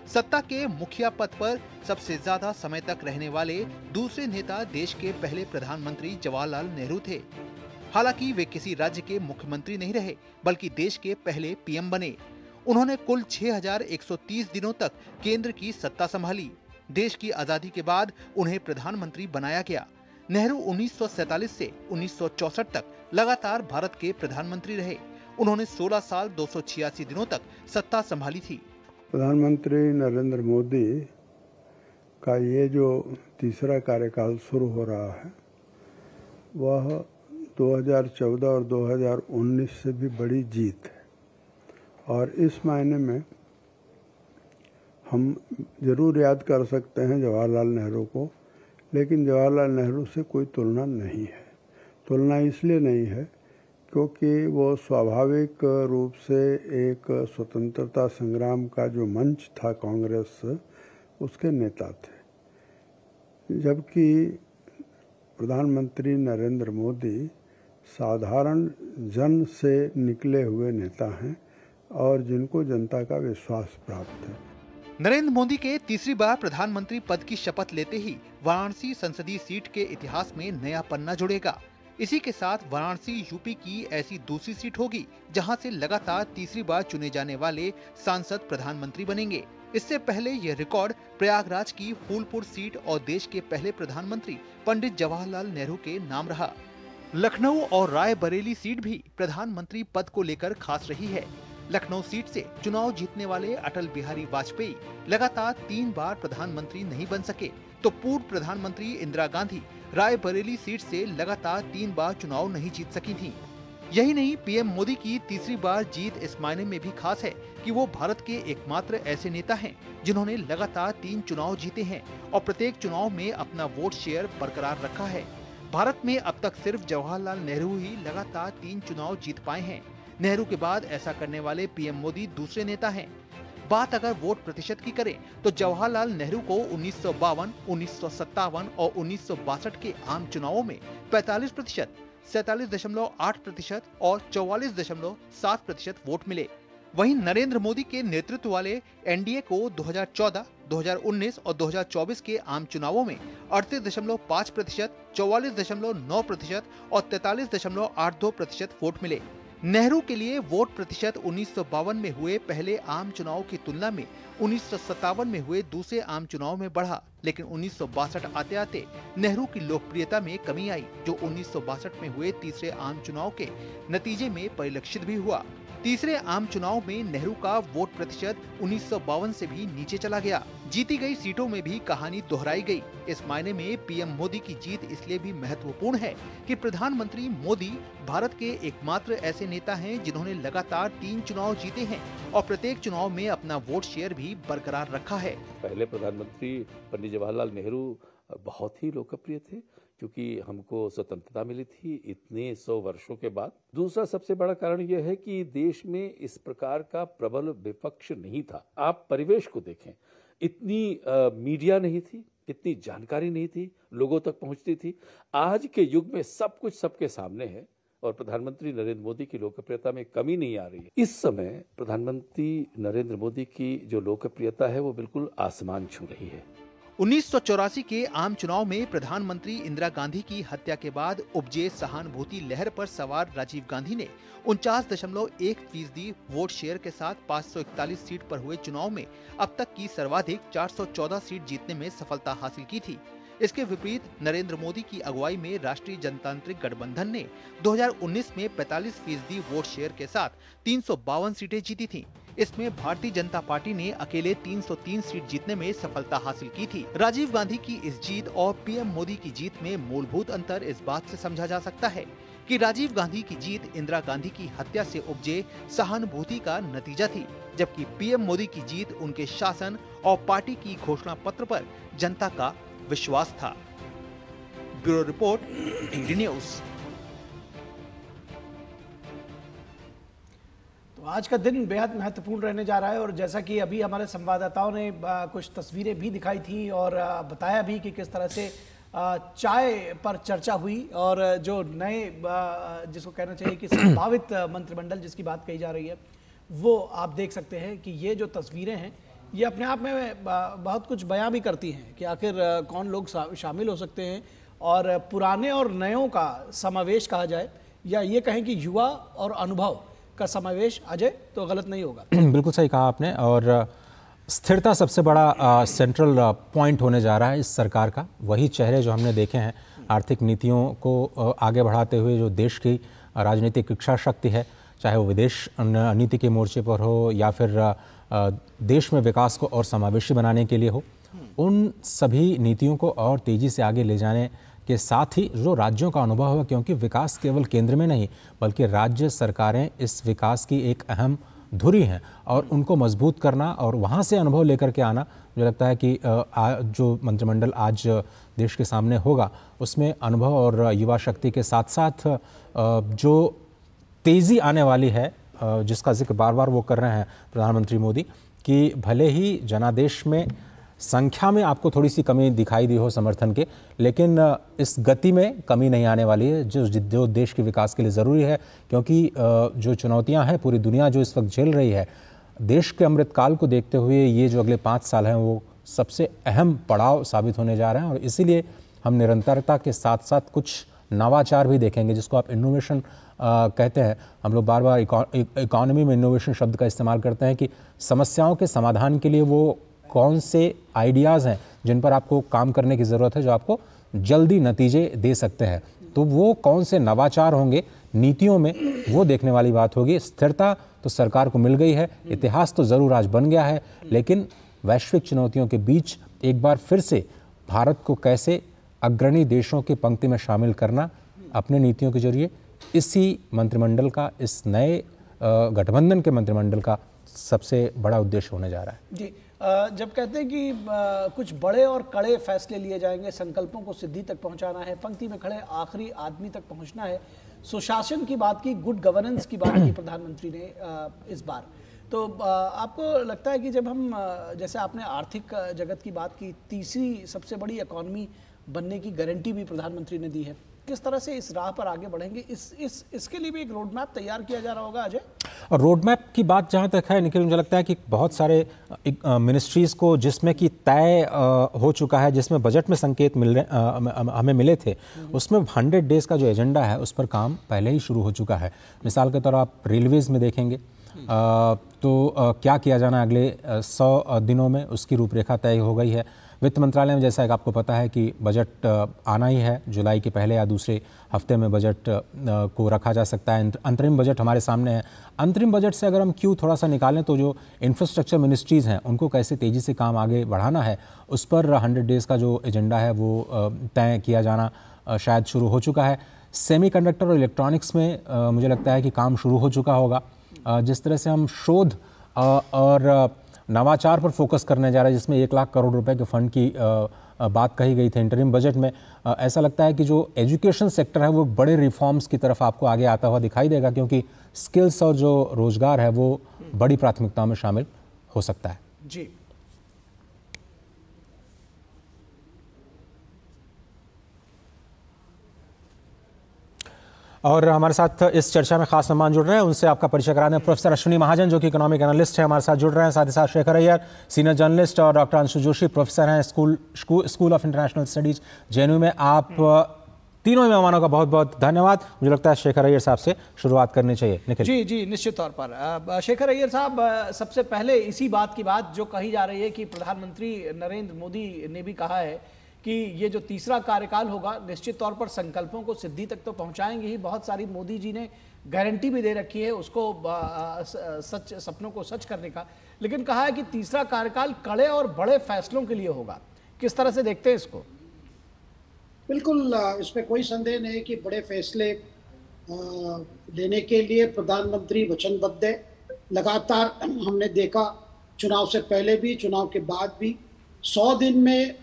सत्ता के मुखिया पद पर सबसे ज्यादा समय तक रहने वाले दूसरे नेता देश के पहले प्रधानमंत्री जवाहरलाल नेहरू थे। हालांकि वे किसी राज्य के मुख्यमंत्री नहीं रहे, बल्कि देश के पहले पीएम बने। उन्होंने कुल 6,130 दिनों तक केंद्र की सत्ता संभाली। देश की आजादी के बाद उन्हें प्रधानमंत्री बनाया गया। नेहरू 1947 से 1964 तक लगातार भारत के प्रधानमंत्री रहे। उन्होंने 16 साल 286 दिनों तक सत्ता संभाली थी। प्रधानमंत्री नरेंद्र मोदी का ये जो तीसरा कार्यकाल शुरू हो रहा है, वह 2014 और 2019 से भी बड़ी जीत है। और इस मायने में हम जरूर याद कर सकते हैं जवाहरलाल नेहरू को, लेकिन जवाहरलाल नेहरू से कोई तुलना नहीं है। तुलना इसलिए नहीं है क्योंकि वो स्वाभाविक रूप से एक स्वतंत्रता संग्राम का जो मंच था कांग्रेस, उसके नेता थे, जबकि प्रधानमंत्री नरेंद्र मोदी साधारण जन से निकले हुए नेता हैं और जिनको जनता का विश्वास प्राप्त है। नरेंद्र मोदी के तीसरी बार प्रधानमंत्री पद की शपथ लेते ही वाराणसी संसदीय सीट के इतिहास में नया पन्ना जुड़ेगा। इसी के साथ वाराणसी यूपी की ऐसी दूसरी सीट होगी जहां से लगातार तीसरी बार चुने जाने वाले सांसद प्रधानमंत्री बनेंगे। इससे पहले यह रिकॉर्ड प्रयागराज की फूलपुर सीट और देश के पहले प्रधानमंत्री पंडित जवाहरलाल नेहरू के नाम रहा। लखनऊ और रायबरेली सीट भी प्रधानमंत्री पद को लेकर खास रही है। लखनऊ सीट से चुनाव जीतने वाले अटल बिहारी वाजपेयी लगातार 3 बार प्रधानमंत्री नहीं बन सके, तो पूर्व प्रधानमंत्री इंदिरा गांधी रायबरेली सीट से लगातार 3 बार चुनाव नहीं जीत सकी थीं। यही नहीं, पीएम मोदी की तीसरी बार जीत इस मायने में भी खास है कि वो भारत के एकमात्र ऐसे नेता हैं जिन्होंने लगातार 3 चुनाव जीते हैं और प्रत्येक चुनाव में अपना वोट शेयर बरकरार रखा है। भारत में अब तक सिर्फ जवाहरलाल नेहरू ही लगातार 3 चुनाव जीत पाए हैं। नेहरू के बाद ऐसा करने वाले पीएम मोदी दूसरे नेता हैं। बात अगर वोट प्रतिशत की करें तो जवाहरलाल नेहरू को 1952, 1957 और 1962 के आम चुनावों में 45%, 47.8% और 44.7% वोट मिले। वहीं नरेंद्र मोदी के नेतृत्व वाले एनडीए को 2014, 2019 और 2024 के आम चुनावों में 38.5%, 44.9% और 43.82% वोट मिले। नेहरू के लिए वोट प्रतिशत 1952 में हुए पहले आम चुनाव की तुलना में 1957 में हुए दूसरे आम चुनाव में बढ़ा, लेकिन 1962 आते आते नेहरू की लोकप्रियता में कमी आई, जो 1962 में हुए तीसरे आम चुनाव के नतीजे में परिलक्षित भी हुआ। तीसरे आम चुनाव में नेहरू का वोट प्रतिशत 1952 से भी नीचे चला गया। जीती गई सीटों में भी कहानी दोहराई गई। इस मायने में पीएम मोदी की जीत इसलिए भी महत्वपूर्ण है कि प्रधानमंत्री मोदी भारत के एकमात्र ऐसे नेता हैं जिन्होंने लगातार 3 चुनाव जीते हैं और प्रत्येक चुनाव में अपना वोट शेयर भी बरकरार रखा है। पहले प्रधानमंत्री पंडित जवाहरलाल नेहरू बहुत ही लोकप्रिय थे, क्योंकि हमको स्वतंत्रता मिली थी इतने 100 वर्षों के बाद। दूसरा सबसे बड़ा कारण यह है कि देश में इस प्रकार का प्रबल विपक्ष नहीं था। आप परिवेश को देखें, इतनी मीडिया नहीं थी, इतनी जानकारी नहीं थी, लोगों तक पहुंचती थी। आज के युग में सब कुछ सबके सामने है और प्रधानमंत्री नरेंद्र मोदी की लोकप्रियता में कमी नहीं आ रही है। इस समय प्रधानमंत्री नरेंद्र मोदी की जो लोकप्रियता है वो बिल्कुल आसमान छू रही है। 1984 के आम चुनाव में प्रधानमंत्री इंदिरा गांधी की हत्या के बाद उपजे सहानुभूति लहर पर सवार राजीव गांधी ने 49.1% वोट शेयर के साथ 541 सीट पर हुए चुनाव में अब तक की सर्वाधिक 414 सीट जीतने में सफलता हासिल की थी। इसके विपरीत नरेंद्र मोदी की अगुवाई में राष्ट्रीय जनतांत्रिक गठबंधन ने 2019 में 45% वोट शेयर के साथ 352 सीटें जीती थीं। इसमें भारतीय जनता पार्टी ने अकेले 303 सीट जीतने में सफलता हासिल की थी। राजीव गांधी की इस जीत और पीएम मोदी की जीत में मूलभूत अंतर इस बात से समझा जा सकता है कि राजीव गांधी की जीत इंदिरा गांधी की हत्या से उपजे सहानुभूति का नतीजा थी, जबकि पीएम मोदी की जीत उनके शासन और पार्टी की घोषणा पत्र पर जनता का विश्वास था। Bureau report, DD news. आज का दिन बेहद महत्वपूर्ण रहने जा रहा है और जैसा कि अभी हमारे संवाददाताओं ने कुछ तस्वीरें भी दिखाई थी और बताया भी कि किस तरह से चाय पर चर्चा हुई और जो नए जिसको कहना चाहिए कि संभावित मंत्रिमंडल जिसकी बात कही जा रही है, वो आप देख सकते हैं कि ये जो तस्वीरें हैं ये अपने आप में बहुत कुछ बयां भी करती हैं कि आखिर कौन लोग शामिल हो सकते हैं और पुराने और नयों का समावेश कहा जाए या ये कहें कि युवा और अनुभव का समावेश अजय तो गलत नहीं होगा। बिल्कुल सही कहा आपने। और स्थिरता सबसे बड़ा सेंट्रल पॉइंट होने जा रहा है इस सरकार का। वही चेहरे जो हमने देखे हैं आर्थिक नीतियों को आगे बढ़ाते हुए, जो देश की राजनीतिक इच्छा शक्ति है, चाहे वो विदेश नीति के मोर्चे पर हो या फिर देश में विकास को और समावेशी बनाने के लिए हो, उन सभी नीतियों को और तेज़ी से आगे ले जाने के साथ ही जो राज्यों का अनुभव है, क्योंकि विकास केवल केंद्र में नहीं बल्कि राज्य सरकारें इस विकास की एक अहम धुरी हैं और उनको मजबूत करना और वहाँ से अनुभव लेकर के आना, मुझे लगता है कि जो मंत्रिमंडल आज देश के सामने होगा उसमें अनुभव और युवा शक्ति के साथ साथ जो तेज़ी आने वाली है, जिसका जिक्र बार बार वो कर रहे हैं प्रधानमंत्री मोदी, कि भले ही जनादेश में संख्या में आपको थोड़ी सी कमी दिखाई दी हो समर्थन के, लेकिन इस गति में कमी नहीं आने वाली है जो देश के विकास के लिए ज़रूरी है। क्योंकि जो चुनौतियां हैं पूरी दुनिया जो इस वक्त झेल रही है, देश के अमृतकाल को देखते हुए ये जो अगले 5 साल हैं वो सबसे अहम पड़ाव साबित होने जा रहे हैं और इसीलिए हम निरंतरता के साथ साथ कुछ नवाचार भी देखेंगे, जिसको आप इनोवेशन कहते हैं। हम लोग बार बार इकोनॉमी में इनोवेशन शब्द का इस्तेमाल करते हैं कि समस्याओं के समाधान के लिए वो कौन से आइडियाज़ हैं जिन पर आपको काम करने की ज़रूरत है, जो आपको जल्दी नतीजे दे सकते हैं। तो वो कौन से नवाचार होंगे नीतियों में, वो देखने वाली बात होगी। स्थिरता तो सरकार को मिल गई है, इतिहास तो ज़रूर आज बन गया है, लेकिन वैश्विक चुनौतियों के बीच एक बार फिर से भारत को कैसे अग्रणी देशों की पंक्ति में शामिल करना अपने नीतियों के जरिए, इसी मंत्रिमंडल का, इस नए गठबंधन के मंत्रिमंडल का सबसे बड़ा उद्देश्य होने जा रहा है। जी, जब कहते हैं कि कुछ बड़े और कड़े फैसले लिए जाएंगे, संकल्पों को सिद्धि तक पहुंचाना है, पंक्ति में खड़े आखिरी आदमी तक पहुंचना है, सुशासन की बात की, गुड गवर्नेंस की बात की प्रधानमंत्री ने इस बार, तो आपको लगता है कि जब हम, जैसे आपने आर्थिक जगत की बात की, तीसरी सबसे बड़ी इकॉनमी बनने की गारंटी भी प्रधानमंत्री ने दी है, किस तरह से इस राह पर आगे बढ़ेंगे, इसके लिए भी एक रोड मैप तैयार किया जा रहा होगा अजय? और रोड मैप की बात जहाँ तक है निखिल, मुझे लगता है कि बहुत सारे मिनिस्ट्रीज़ को जिसमें कि तय हो चुका है, जिसमें बजट में संकेत हमें मिले थे, उसमें 100 डेज़ का जो एजेंडा है उस पर काम पहले ही शुरू हो चुका है। मिसाल के तौर आप रेलवेज़ में देखेंगे तो क्या किया जाना अगले 100 दिनों में, उसकी रूपरेखा तय हो गई है। वित्त मंत्रालय में जैसा कि आपको पता है कि बजट आना ही है, जुलाई के पहले या दूसरे हफ्ते में बजट को रखा जा सकता है। अंतरिम बजट हमारे सामने है। अंतरिम बजट से अगर हम क्यों थोड़ा सा निकालें तो जो इंफ्रास्ट्रक्चर मिनिस्ट्रीज़ हैं उनको कैसे तेज़ी से काम आगे बढ़ाना है, उस पर 100 डेज़ का जो एजेंडा है वो तय किया जाना शायद शुरू हो चुका है। सेमीकंडक्टर और इलेक्ट्रॉनिक्स में मुझे लगता है कि काम शुरू हो चुका होगा। जिस तरह से हम शोध और नवाचार पर फोकस करने जा रहे हैं, जिसमें 1 लाख करोड़ रुपए के फंड की बात कही गई थी इंटरिम बजट में, ऐसा लगता है कि जो एजुकेशन सेक्टर है वो बड़े रिफॉर्म्स की तरफ आपको आगे आता हुआ दिखाई देगा, क्योंकि स्किल्स और जो रोजगार है वो बड़ी प्राथमिकताओं में शामिल हो सकता है। जी, और हमारे साथ इस चर्चा में खास मेहमान जुड़ रहे हैं, उनसे आपका परिचय करा दें। प्रोफेसर अश्विनी महाजन जो कि इकोनॉमिक एनालिस्ट है, हमारे साथ जुड़ रहे हैं। साथ ही साथ शेखर अय्यर, सीनियर जर्नलिस्ट, और डॉक्टर अंशु जोशी, प्रोफेसर हैं school of international studies JNU में। आप तीनों मेहमानों का बहुत बहुत धन्यवाद। मुझे लगता है शेखर अय्यर साहब से शुरुआत करनी चाहिए। निखिल जी जी, निश्चित तौर पर शेखर अय्यर साहब, सबसे पहले इसी बात की बात जो कही जा रही है कि प्रधानमंत्री नरेंद्र मोदी ने भी कहा है कि ये जो तीसरा कार्यकाल होगा निश्चित तौर पर संकल्पों को सिद्धि तक तो पहुंचाएंगे ही। बहुत सारी मोदी जी ने गारंटी भी दे रखी है उसको सपनों को सच करने का, लेकिन कहा है कि तीसरा कार्यकाल कड़े और बड़े फैसलों के लिए होगा। किस तरह से देखते हैं इसको? बिल्कुल, इसमें कोई संदेह नहीं कि बड़े फैसले लेने के लिए प्रधानमंत्री वचनबद्ध है। लगातार हमने देखा, चुनाव से पहले भी, चुनाव के बाद भी 100 दिन में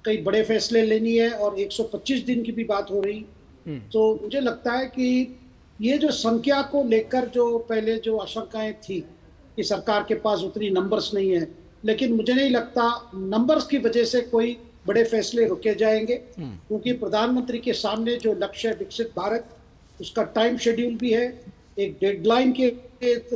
कई बड़े फैसले लेनी है और 125 दिन की भी बात हो रही। तो मुझे लगता है कि ये जो संख्या को लेकर जो पहले जो आशंकाएं थी कि सरकार के पास उतनी नंबर्स नहीं है, लेकिन मुझे नहीं लगता नंबर्स की वजह से कोई बड़े फैसले रुके जाएंगे, क्योंकि प्रधानमंत्री के सामने जो लक्ष्य है विकसित भारत, उसका टाइम शेड्यूल भी है। एक डेडलाइन के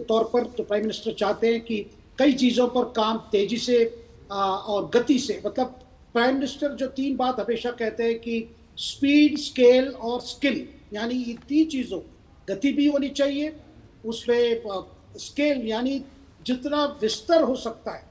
तौर पर तो प्राइम मिनिस्टर चाहते हैं कि कई चीज़ों पर काम तेजी से और गति से, मतलब प्राइम मिनिस्टर जो 3 बात हमेशा कहते हैं कि स्पीड, स्केल और स्किल, यानी ये 3 चीज़ों, गति भी होनी चाहिए उसमें, स्केल यानी जितना विस्तार हो सकता है,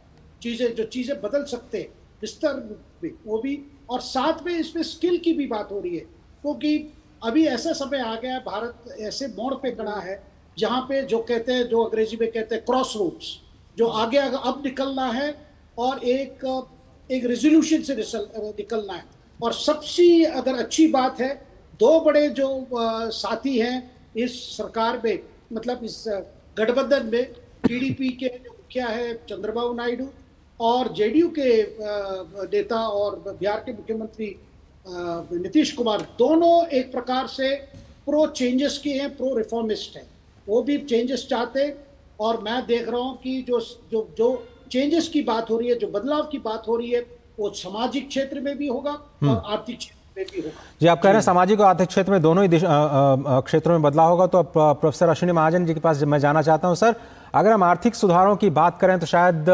जो चीज़ें बदल सकते हैं विस्तार भी, वो भी, और साथ में इसमें स्किल की भी बात हो रही है, क्योंकि अभी ऐसा समय आ गया है, भारत ऐसे मोड़ पे खड़ा है जहाँ पे जो कहते हैं, जो अंग्रेजी में कहते हैं क्रॉस रोड्स, जो आगे अब निकलना है और एक रेजोल्यूशन से निकलना है। और सबसे अगर अच्छी बात है, 2 बड़े जो साथी हैं इस सरकार में, मतलब इस गठबंधन में, TDP के जो मुखिया है चंद्रबाबू नायडू और JDU के नेता और बिहार के मुख्यमंत्री नीतीश कुमार, दोनों एक प्रकार से प्रो चेंजेस के हैं, प्रो रिफॉर्मिस्ट हैं। वो भी चेंजेस चाहते हैं, और मैं देख रहा हूँ कि जो चेंजेस की बात हो रही है, जो बदलाव की बात हो रही है, वो सामाजिक क्षेत्र में भी होगा और आर्थिक क्षेत्र में भी होगा। जी, आप कह रहे हैं सामाजिक और आर्थिक क्षेत्र में दोनों ही क्षेत्रों में बदलाव होगा। तो प्रोफेसर अश्विनी महाजन जी के पास मैं जाना चाहता हूं। सर, अगर हम आर्थिक सुधारों की बात करें तो शायद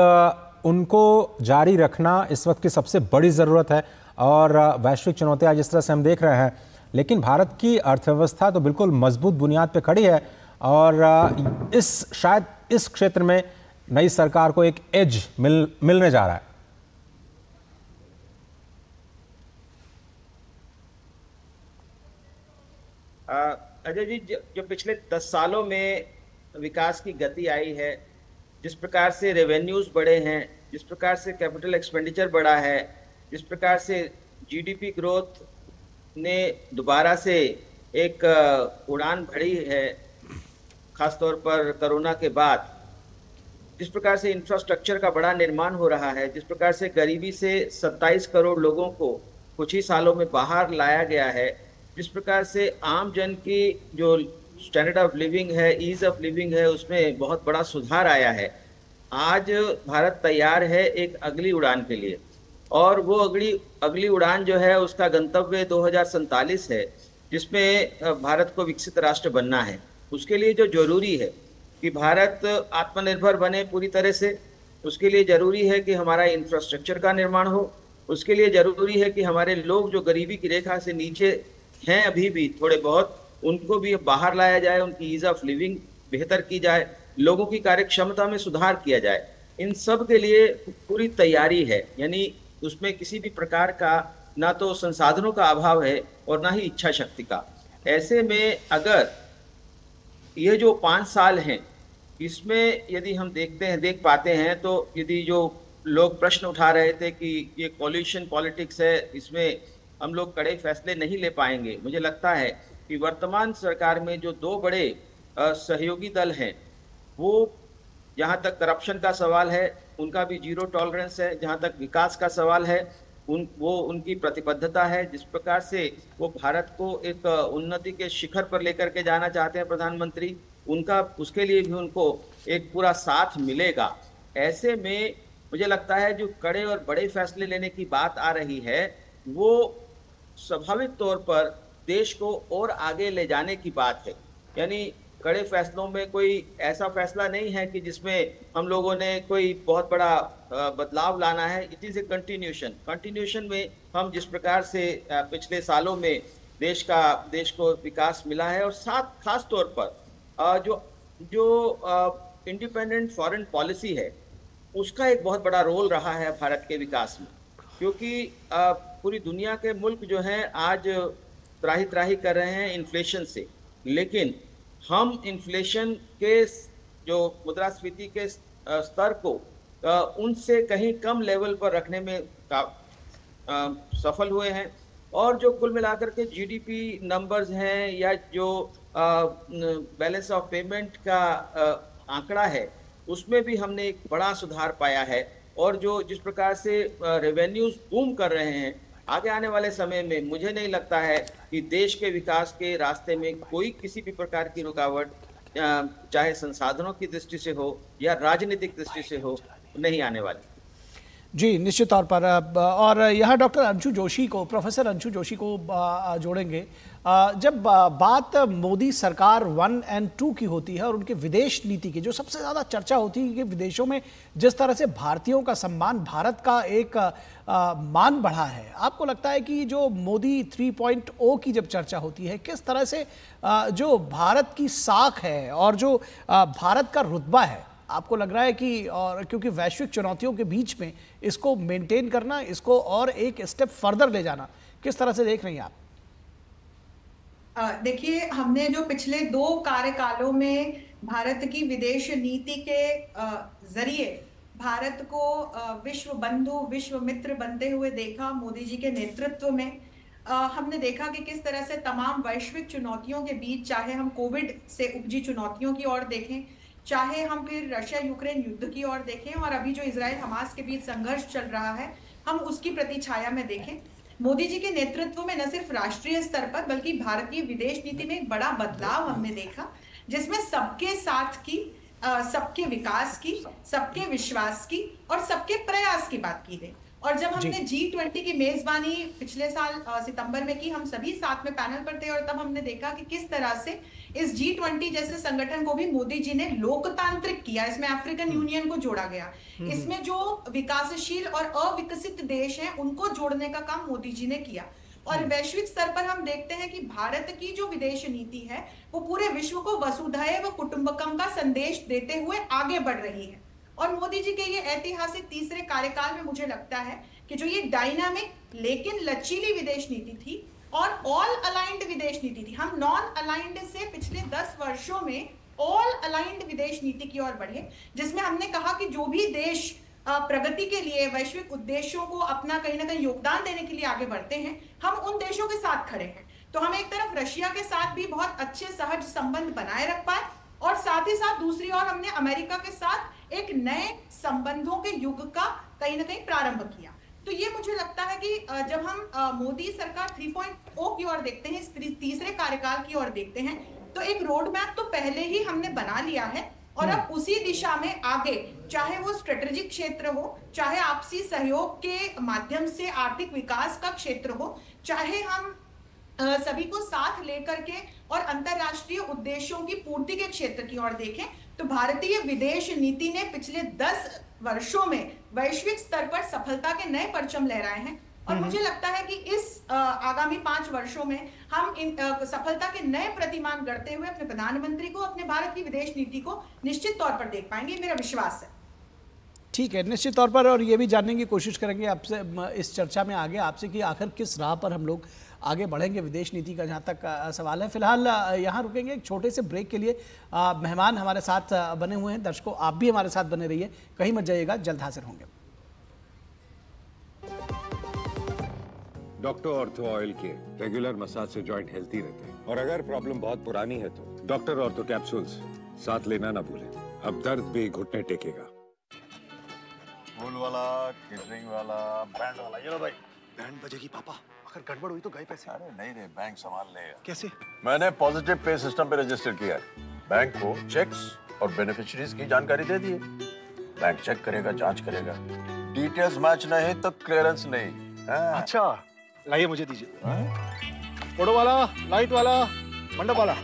उनको जारी रखना इस वक्त की सबसे बड़ी ज़रूरत है, और वैश्विक चुनौतियां जिस तरह से हम देख रहे हैं, लेकिन भारत की अर्थव्यवस्था तो बिल्कुल मजबूत बुनियाद पर खड़ी है, और शायद इस क्षेत्र में नई सरकार को एक एज मिलने जा रहा है। अजय जी, जो पिछले 10 सालों में विकास की गति आई है, जिस प्रकार से रेवेन्यूज बढ़े हैं, जिस प्रकार से कैपिटल एक्सपेंडिचर बढ़ा है, जिस प्रकार से GDP ग्रोथ ने दोबारा से एक उड़ान भरी है, खासतौर पर कोरोना के बाद, जिस प्रकार से इंफ्रास्ट्रक्चर का बड़ा निर्माण हो रहा है, जिस प्रकार से गरीबी से 27 करोड़ लोगों को कुछ ही सालों में बाहर लाया गया है, जिस प्रकार से आम जन की जो स्टैंडर्ड ऑफ लिविंग है, ईज ऑफ लिविंग है, उसमें बहुत बड़ा सुधार आया है। आज भारत तैयार है एक अगली उड़ान के लिए, और वो अगली उड़ान जो है उसका गंतव्य 2047 है, जिसमें भारत को विकसित राष्ट्र बनना है। उसके लिए जो जरूरी है कि भारत आत्मनिर्भर बने पूरी तरह से, उसके लिए जरूरी है कि हमारा इंफ्रास्ट्रक्चर का निर्माण हो, उसके लिए जरूरी है कि हमारे लोग जो गरीबी की रेखा से नीचे हैं अभी भी थोड़े बहुत, उनको भी बाहर लाया जाए, उनकी ईज ऑफ लिविंग बेहतर की जाए, लोगों की कार्यक्षमता में सुधार किया जाए। इन सब के लिए पूरी तैयारी है, यानी उसमें किसी भी प्रकार का ना तो संसाधनों का अभाव है और ना ही इच्छा शक्ति का। ऐसे में अगर ये जो 5 साल हैं, इसमें यदि हम देख पाते हैं, तो यदि जो लोग प्रश्न उठा रहे थे कि ये कोलिशन पॉलिटिक्स है, इसमें हम लोग कड़े फैसले नहीं ले पाएंगे, मुझे लगता है कि वर्तमान सरकार में जो 2 बड़े सहयोगी दल हैं, वो जहाँ तक करप्शन का सवाल है उनका भी जीरो टॉलरेंस है, जहाँ तक विकास का सवाल है उनकी प्रतिबद्धता है। जिस प्रकार से वो भारत को एक उन्नति के शिखर पर लेकर के जाना चाहते हैं प्रधानमंत्री, उनका उसके लिए भी उनको एक पूरा साथ मिलेगा। ऐसे में मुझे लगता है जो कड़े और बड़े फैसले लेने की बात आ रही है, वो स्वाभाविक तौर पर देश को और आगे ले जाने की बात है। यानी कड़े फैसलों में कोई ऐसा फैसला नहीं है कि जिसमें हम लोगों ने कोई बहुत बड़ा बदलाव लाना है। इट इज़ ए कंटिन्यूशन में हम जिस प्रकार से पिछले सालों में देश को विकास मिला है, और साथ खास तौर पर जो इंडिपेंडेंट फॉरेन पॉलिसी है, उसका एक बहुत बड़ा रोल रहा है भारत के विकास में, क्योंकि पूरी दुनिया के मुल्क जो हैं आज त्राही त्राही कर रहे हैं इन्फ्लेशन से, लेकिन हम इन्फ्लेशन के जो मुद्रास्फीति के स्तर को उनसे कहीं कम लेवल पर रखने में सफल हुए हैं। और जो कुल मिलाकर के जीडीपी नंबर्स हैं या जो बैलेंस ऑफ पेमेंट का आंकड़ा है, उसमें भी हमने एक बड़ा सुधार पाया है। और जो जिस प्रकार से रेवेन्यूज बूम कर रहे हैं, आगे आने वाले समय में मुझे नहीं लगता है कि देश के विकास के रास्ते में कोई किसी भी प्रकार की रुकावट, चाहे संसाधनों की दृष्टि से हो या राजनीतिक दृष्टि से हो, नहीं आने वाली। जी निश्चित तौर पर। और यहाँ डॉक्टर अंशु जोशी को, प्रोफेसर अंशु जोशी को जोड़ेंगे। जब बात मोदी सरकार 1 और 2 की होती है और उनके विदेश नीति की जो सबसे ज़्यादा चर्चा होती है कि विदेशों में जिस तरह से भारतीयों का सम्मान, भारत का एक मान बढ़ा है, आपको लगता है कि जो मोदी 3.0 की जब चर्चा होती है, किस तरह से जो भारत की साख है और जो भारत का रुतबा है, आपको लग रहा है कि, और क्योंकि वैश्विक चुनौतियों के बीच में इसको मेंटेन करना, इसको और एक स्टेप फर्दर ले जाना, किस तरह से देख रही हैं आप? देखिए, हमने जो पिछले 2 कार्यकालों में भारत की विदेश नीति के जरिए भारत को विश्व बंधु, विश्व मित्र बनते हुए देखा। मोदी जी के नेतृत्व में हमने देखा कि किस तरह से तमाम वैश्विक चुनौतियों के बीच, चाहे हम कोविड से उपजी चुनौतियों की ओर देखें, चाहे हम फिर रशिया यूक्रेन युद्ध की ओर देखें, और अभी जो इजराइल हमास के बीच संघर्ष चल रहा है, हम उसकी प्रतिछाया में देखें, मोदी जी के नेतृत्व में न सिर्फ राष्ट्रीय स्तर पर बल्कि भारतीय विदेश नीति में एक बड़ा बदलाव हमने देखा, जिसमें सबके साथ की, सबके विकास की, सबके विश्वास की और सबके प्रयास की बात की गई। और जब हमने G20 की मेजबानी पिछले साल सितंबर में की, हम सभी साथ में पैनल पर थे, और तब हमने देखा कि किस तरह से इस G20 जैसे संगठन को भी मोदी जी ने लोकतांत्रिक किया। इसमें अफ्रीकन यूनियन को जोड़ा गया, इसमें जो विकासशील और अविकसित देश हैं उनको जोड़ने का काम मोदी जी ने किया। और वैश्विक स्तर पर हम देखते हैं कि भारत की जो विदेश नीति है वो पूरे विश्व को वसुधैव कुटुंबकम का संदेश देते हुए आगे बढ़ रही है। और मोदी जी के ये ऐतिहासिक तीसरे कार्यकाल में मुझे लगता है कि जो ये डायनामिक लेकिन लचीली विदेश नीति थी और ऑल अलाइंड विदेश नीति थी, हम नॉन अलाइंड से पिछले 10 वर्षों में ऑल अलाइंड विदेश नीति की ओर बढ़े, जिसमें हमने कहा कि जो भी देश प्रगति के लिए, वैश्विक उद्देश्यों को अपना कहीं ना कहीं योगदान देने के लिए आगे बढ़ते हैं, हम उन देशों के साथ खड़े हैं। तो हम एक तरफ रशिया के साथ भी बहुत अच्छे सहज संबंध बनाए रख पाए, और साथ ही साथ दूसरी ओर हमने अमेरिका के साथ एक नए संबंधों के युग का कहीं ना कहीं प्रारंभ किया। तो ये मुझे लगता है कि जब हम मोदी सरकार 3.0 की ओर देखते हैं, इस तीसरे कार्यकाल की ओर देखते हैं, तो एक रोड मैप तो पहले ही हमने बना लिया है, और अब उसी दिशा में आगे, चाहे वो स्ट्रेटेजिक क्षेत्र हो, चाहे आपसी सहयोग के माध्यम से आर्थिक विकास का क्षेत्र हो, चाहे हम सभी को साथ लेकर के और अंतरराष्ट्रीय उद्देश्यों की पूर्ति के क्षेत्र की ओर देखें तो भारतीय विदेश नीति ने पिछले 10 वर्षों में वैश्विक स्तर पर सफलता के नए परचम लहराए हैं और मुझे लगता है कि इस आगामी 5 वर्षों में हम इन सफलता के नए प्रतिमान गढ़ते हुए अपने प्रधानमंत्री को, अपने भारत की विदेश नीति को निश्चित तौर पर देख पाएंगे, मेरा विश्वास है। ठीक है, निश्चित तौर पर। और ये भी जानने की कोशिश करेंगे आपसे इस चर्चा में आगे आपसे कि आखिर किस राह पर हम लोग आगे बढ़ेंगे विदेश नीति का, जहाँ तक सवाल है। फिलहाल यहाँ रुकेंगे एक छोटे से ब्रेक के लिए। मेहमान हमारे साथ बने हुए हैं, दर्शकों आप भी हमारे साथ बने रहिए, कहीं मत जाइएगा, जल्द हाजिर होंगे। डॉक्टर ऑर्थो ऑयल के रेगुलर मसाज से जॉइंट हेल्थी रहते हैं और अगर प्रॉब्लम बहुत पुरानी है तो डॉक्टर ऑर्थो कैप्सूल्स साथ लेना ना भूलें। अब दर्द भी घुटने टेकेगा। फूल वाला, केटरिंग वाला, बैंड वाला, ये लो भाई। बैंड बजेगी पापा, अगर गड़बड़ हुई तो गए पैसे। अरे नहीं रे, बैंक संभाल लेगा। कैसे? मैंने पॉजिटिव पे सिस्टम पे रजिस्टर किया है। बैंक को चेक्स और बेनिफिशियरीज की जानकारी दे दी है। बैंक चेक करेगा, जांच करेगा, डिटेल्स मैच नहीं तो क्लियरेंस नहीं। अच्छा, लाइए मुझे दीजिए। फोटो वाला, लाइट वाला, मंडप वाला।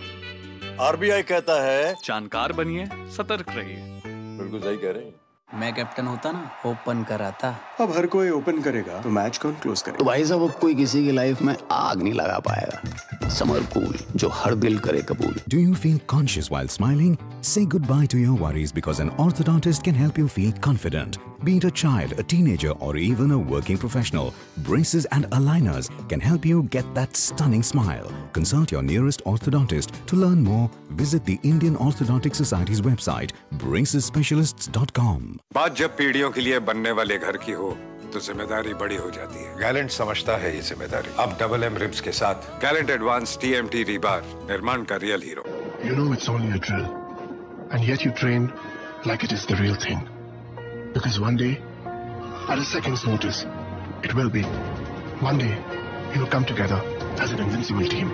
आरबीआई कहता है जानकार बनिए, सतर्क रहिए। बिल्कुल सही कह रहे हैं। मैं कैप्टन होता ना, ओपन कराता। अब हर कोई ओपन करेगा तो मैच कौन क्लोज करेगा? तो भाई साहब अब कोई किसी की लाइफ में आग नहीं लगा पाएगा। समर कूल, जो हर दिल करे कबूल। Do you feel conscious while smiling? Say goodbye to your worries because an orthodontist can help you feel confident. Be it a child, a teenager, or even a working professional, braces and aligners can help you get that stunning smile. Consult your nearest orthodontist. To learn more, visit the Indian Orthodontic Society's website, bracesspecialists.com. बात जब पीढ़ियों के लिए बनने वाले घर की हो तो जिम्मेदारी बड़ी हो जाती है। गैलेंट समझता है ये जिम्मेदारी। अब डबल एम रिब्स के साथ गैलेंट एडवांस TMT रीबार, निर्माण का real hero. You know it's only a drill, and yet you train like it is the real thing. Because one day, at a second's notice, it will be. One day, you will come together as an invincible team,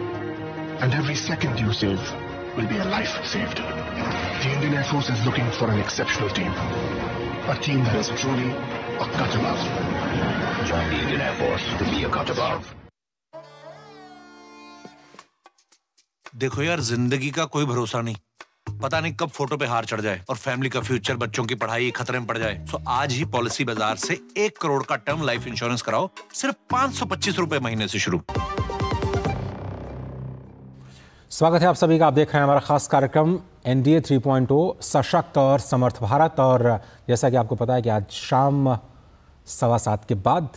and every second you save will be a life saved. The Indian Air Force is looking for an exceptional team, a team that is truly a cut above. Join the Indian Air Force to be a cut above. देखो यार, जिंदगी का कोई भरोसा नहीं, पता नहीं कब फोटो पे हार चढ़ जाए और फैमिली का फ्यूचर, बच्चों की पढ़ाई खतरे में पड़ जाए। तो आज ही पॉलिसी बाजार से 1 करोड़ का टर्म लाइफ इंश्योरेंस कराओ, सिर्फ 525 रुपए महीने से शुरू। स्वागत है आप सभी का। आप देख रहे हैं हमारा खास कार्यक्रम NDA 3.0 सशक्त और समर्थ भारत। और जैसा कि आपको पता है कि आज शाम 7:15 के बाद,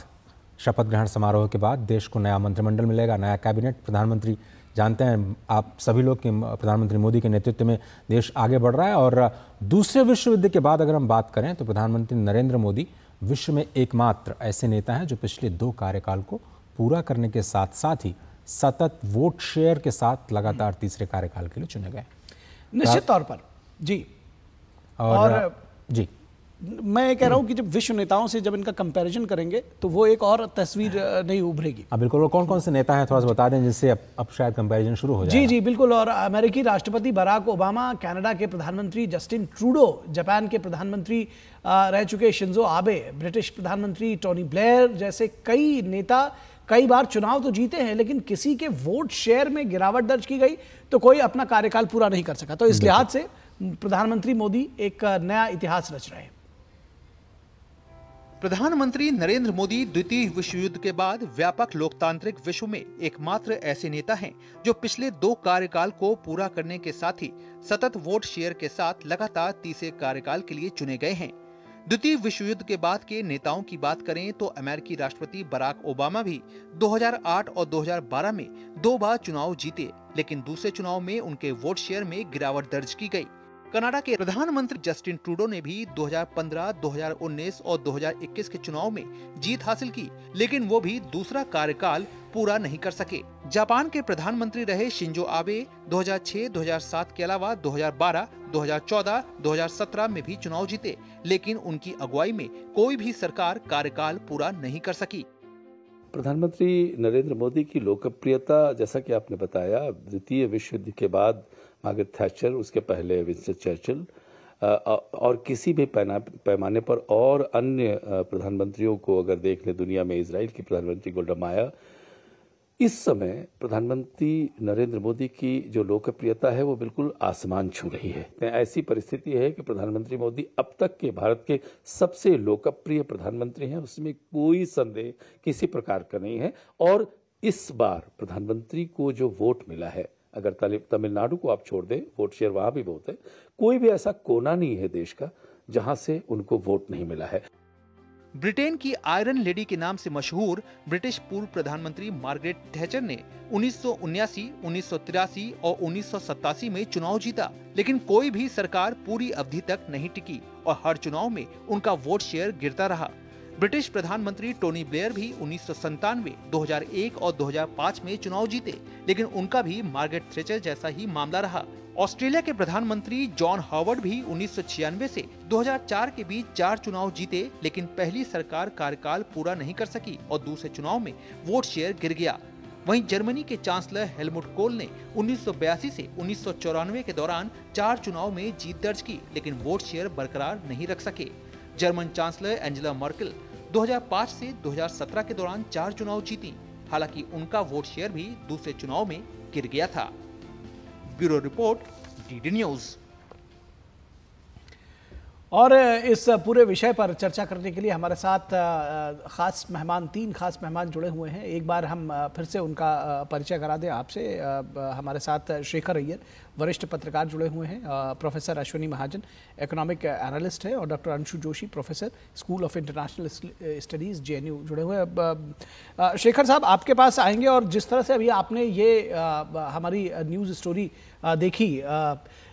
शपथ ग्रहण समारोह के बाद, देश को नया मंत्रिमंडल मिलेगा, नया कैबिनेट। प्रधानमंत्री जानते हैं आप सभी लोग कि प्रधानमंत्री मोदी के नेतृत्व में देश आगे बढ़ रहा है। और दूसरे विश्व युद्ध के बाद अगर हम बात करें तो प्रधानमंत्री नरेंद्र मोदी विश्व में एकमात्र ऐसे नेता हैं जो पिछले 2 कार्यकाल को पूरा करने के साथ साथ ही सतत वोट शेयर के साथ लगातार तीसरे कार्यकाल के लिए चुने गए। निश्चित तौर पर जी। और जी, मैं कह रहा हूं कि जब विश्व नेताओं से जब इनका कंपैरिजन करेंगे तो वो एक और तस्वीर नहीं उभरेगी। बिल्कुल। वो कौन कौन से नेता हैं थोड़ा सा बता दें जिससे अब शायद कंपैरिजन शुरू हो जाए। जी बिल्कुल। और अमेरिकी राष्ट्रपति बराक ओबामा, कनाडा के प्रधानमंत्री जस्टिन ट्रूडो, जापान के प्रधानमंत्री रह चुके शिंजो आबे, ब्रिटिश प्रधानमंत्री टोनी ब्लेयर जैसे कई नेता कई बार चुनाव तो जीते हैं, लेकिन किसी के वोट शेयर में गिरावट दर्ज की गई तो कोई अपना कार्यकाल पूरा नहीं कर सका। तो इस लिहाज से प्रधानमंत्री मोदी एक नया इतिहास रच रहे हैं। प्रधानमंत्री नरेंद्र मोदी द्वितीय विश्व युद्ध के बाद व्यापक लोकतांत्रिक विश्व में एकमात्र ऐसे नेता हैं जो पिछले 2 कार्यकाल को पूरा करने के साथ ही सतत वोट शेयर के साथ लगातार तीसरे कार्यकाल के लिए चुने गए हैं। द्वितीय विश्व युद्ध के बाद के नेताओं की बात करें तो अमेरिकी राष्ट्रपति बराक ओबामा भी 2008 और 2012 में 2 बार चुनाव जीते, लेकिन दूसरे चुनाव में उनके वोट शेयर में गिरावट दर्ज की गई। कनाडा के प्रधानमंत्री जस्टिन ट्रूडो ने भी 2015, 2019 और 2021 के चुनाव में जीत हासिल की, लेकिन वो भी दूसरा कार्यकाल पूरा नहीं कर सके। जापान के प्रधानमंत्री रहे शिंजो आबे 2006, 2007 के अलावा 2012, 2014, 2017 में भी चुनाव जीते, लेकिन उनकी अगुवाई में कोई भी सरकार कार्यकाल पूरा नहीं कर सकी। प्रधानमंत्री नरेंद्र मोदी की लोकप्रियता, जैसा कि आपने बताया, द्वितीय विश्व युद्ध के बाद मार्गरेट थैचर, उसके पहले विंस्टन चर्चिल और किसी भी पैमाने पर और अन्य प्रधानमंत्रियों को अगर देख ले दुनिया में, इजराइल की प्रधानमंत्री गोल्डा मायर, इस समय प्रधानमंत्री नरेंद्र मोदी की जो लोकप्रियता है वो बिल्कुल आसमान छू रही है। ऐसी परिस्थिति है कि प्रधानमंत्री मोदी अब तक के भारत के सबसे लोकप्रिय प्रधानमंत्री हैं, उसमें कोई संदेह किसी प्रकार का नहीं है। और इस बार प्रधानमंत्री को जो वोट मिला है, अगर तमिलनाडु को आप छोड़ दें, वोट शेयर वहां भी बहुत है, कोई भी ऐसा कोना नहीं है देश का जहां से उनको वोट नहीं मिला है। ब्रिटेन की आयरन लेडी के नाम से मशहूर ब्रिटिश पूर्व प्रधानमंत्री मार्गरेट थैचर ने 1979, 1983 और 1987 में चुनाव जीता, लेकिन कोई भी सरकार पूरी अवधि तक नहीं टिकी और हर चुनाव में उनका वोट शेयर गिरता रहा। ब्रिटिश प्रधानमंत्री टोनी ब्लेयर भी 1997, 2001 और 2005 में चुनाव जीते, लेकिन उनका भी मार्गरेट थैचर जैसा ही मामला रहा। ऑस्ट्रेलिया के प्रधानमंत्री जॉन हॉवर्ड भी 1996 से 2004 के बीच 4 चुनाव जीते, लेकिन पहली सरकार कार्यकाल पूरा नहीं कर सकी और दूसरे चुनाव में वोट शेयर गिर गया। वहीं जर्मनी के चांसलर हेलमुट कोल ने 1982 से 1994 के दौरान 4 चुनाव में जीत दर्ज की, लेकिन वोट शेयर बरकरार नहीं रख सके। जर्मन चांसलर एंजेला मर्केल 2005 से 2017 के दौरान 4 चुनाव जीती, हालांकि उनका वोट शेयर भी दूसरे चुनाव में गिर गया था। Bureau report, DD news. और इस पूरे विषय पर चर्चा करने के लिए हमारे साथ खास मेहमान, 3 खास मेहमान जुड़े हुए हैं। एक बार हम फिर से उनका परिचय करा दें आपसे। हमारे साथ शेखर अय्यर, वरिष्ठ पत्रकार जुड़े हुए हैं। प्रोफेसर अश्विनी महाजन, इकोनॉमिक एनालिस्ट है, और doctor Anshu Joshi, professor, school of international studies, JNU, जुड़े हुए हैं। शेखर साहब, आपके पास आएंगे। और जिस तरह से अभी आपने ये हमारी न्यूज़ स्टोरी देखी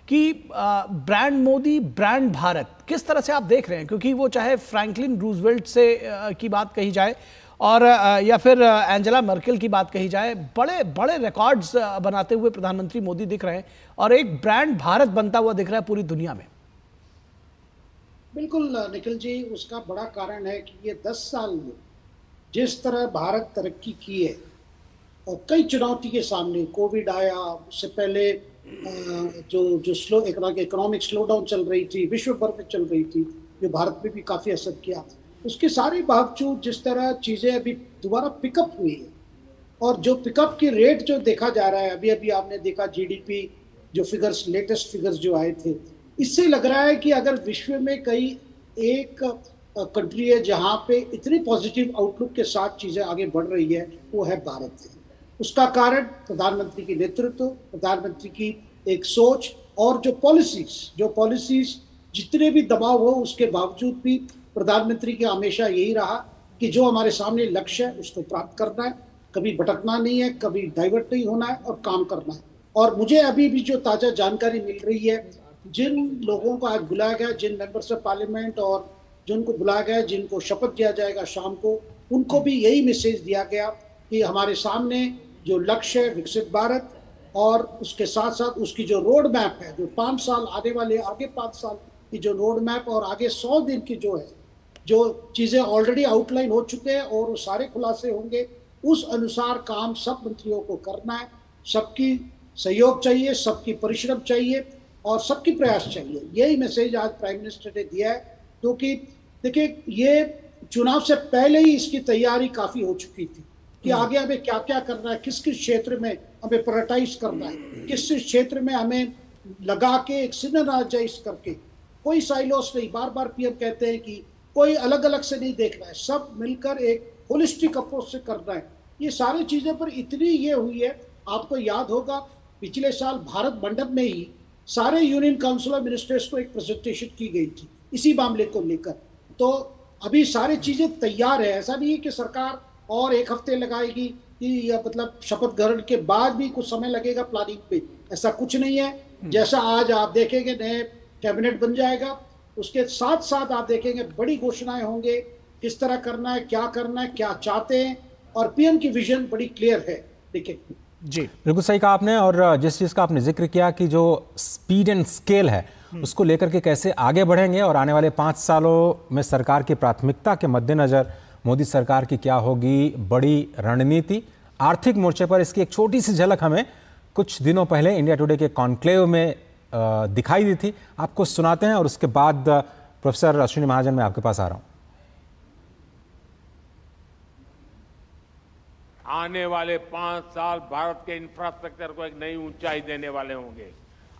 कि ब्रांड मोदी, ब्रांड भारत, किस तरह से आप देख रहे हैं? क्योंकि वो चाहे फ्रैंकलिन रूजवेल्ट से की बात कही जाए और या फिर एंजेला मर्केल की बात कही जाए, बड़े बड़े रिकॉर्ड्स बनाते हुए प्रधानमंत्री मोदी दिख रहे हैं और एक ब्रांड भारत बनता हुआ दिख रहा है पूरी दुनिया में। बिल्कुल निखिल जी, उसका बड़ा कारण है कि ये 10 साल में जिस तरह भारत तरक्की की है और कई चुनौती के सामने, कोविड आया, उससे पहले जो इकोनॉमिक स्लो डाउन चल रही थी, विश्व भर में चल रही थी, जो भारत में भी काफ़ी असर किया, उसके सारे बावजूद जिस तरह चीज़ें अभी दोबारा पिकअप हुई है और जो पिकअप की रेट जो देखा जा रहा है, अभी अभी आपने देखा GDP जो फिगर्स, लेटेस्ट फिगर्स जो आए थे, इससे लग रहा है कि अगर विश्व में कई एक कंट्री है जहाँ पे इतनी पॉजिटिव आउटलुक के साथ चीज़ें आगे बढ़ रही है, वो है भारत। उसका कारण प्रधानमंत्री की नेतृत्व, प्रधानमंत्री की एक सोच और जो पॉलिसीज जितने भी दबाव हो उसके बावजूद भी प्रधानमंत्री का हमेशा यही रहा कि जो हमारे सामने लक्ष्य है उसको प्राप्त करना है, कभी भटकना नहीं है, कभी डाइवर्ट नहीं होना है और काम करना है। और मुझे अभी भी जो ताज़ा जानकारी मिल रही है, जिन लोगों को आज बुलाया गया, जिन मेंबर्स ऑफ पार्लियामेंट और जिनको बुलाया गया, जिनको शपथ दिया जाएगा शाम को, उनको भी यही मैसेज दिया गया कि हमारे सामने जो लक्ष्य है विकसित भारत और उसके साथ साथ उसकी जो रोड मैप है, जो 5 साल आने वाले, आगे 5 साल की जो रोड मैप और आगे 100 दिन की जो है, जो चीज़ें ऑलरेडी आउटलाइन हो चुके हैं और वो सारे खुलासे होंगे, उस अनुसार काम सब मंत्रियों को करना है। सबकी सहयोग चाहिए, सबकी परिश्रम चाहिए और सबकी प्रयास चाहिए। यही मैसेज आज प्राइम मिनिस्टर ने दिया है, क्योंकि देखिए ये चुनाव से पहले ही इसकी तैयारी काफ़ी हो चुकी थी कि आगे हमें क्या क्या करना है, किस किस क्षेत्र में हमें प्रायोरिटाइज करना है, किस किस क्षेत्र में हमें लगा के एक सिनर्जाइज करके, कोई साइलोस नहीं, बार बार PM कहते हैं कि कोई अलग अलग से नहीं देखना है, सब मिलकर एक होलिस्टिक अप्रोच से करना है। ये सारी चीज़ें पर इतनी ये हुई है, आपको याद होगा पिछले साल भारत मंडप में ही सारे यूनियन काउंसिल ऑफ मिनिस्टर्स को एक प्रेजेंटेशन की गई थी इसी मामले को लेकर। तो अभी सारी चीज़ें तैयार है, ऐसा नहीं है कि सरकार और 1 हफ्ते लगाएगी कि या मतलब शपथ ग्रहण के बाद भी कुछ समय लगेगा प्लानिंग पे, ऐसा कुछ नहीं है। जैसा आज आप देखेंगे नए कैबिनेट बन जाएगा, उसके साथ साथ आप देखेंगे बड़ी घोषणाएं होंगे, किस तरह करना है, क्या चाहते हैं, और PM की विजन बड़ी क्लियर है। देखिए जी, बिल्कुल सही कहा आपने। और जिस चीज़ का आपने जिक्र किया कि जो स्पीड एंड स्केल है उसको लेकर के कैसे आगे बढ़ेंगे और आने वाले 5 सालों में सरकार की प्राथमिकता के मद्देनजर मोदी सरकार की क्या होगी बड़ी रणनीति। आर्थिक मोर्चे पर इसकी एक छोटी सी झलक हमें कुछ दिनों पहले इंडिया टुडे के कॉन्क्लेव में दिखाई दी थी, आपको सुनाते हैं और उसके बाद प्रोफेसर अश्विनी महाजन मैं आपके पास आ रहा हूं। आने वाले 5 साल भारत के इंफ्रास्ट्रक्चर को एक नई ऊंचाई देने वाले होंगे।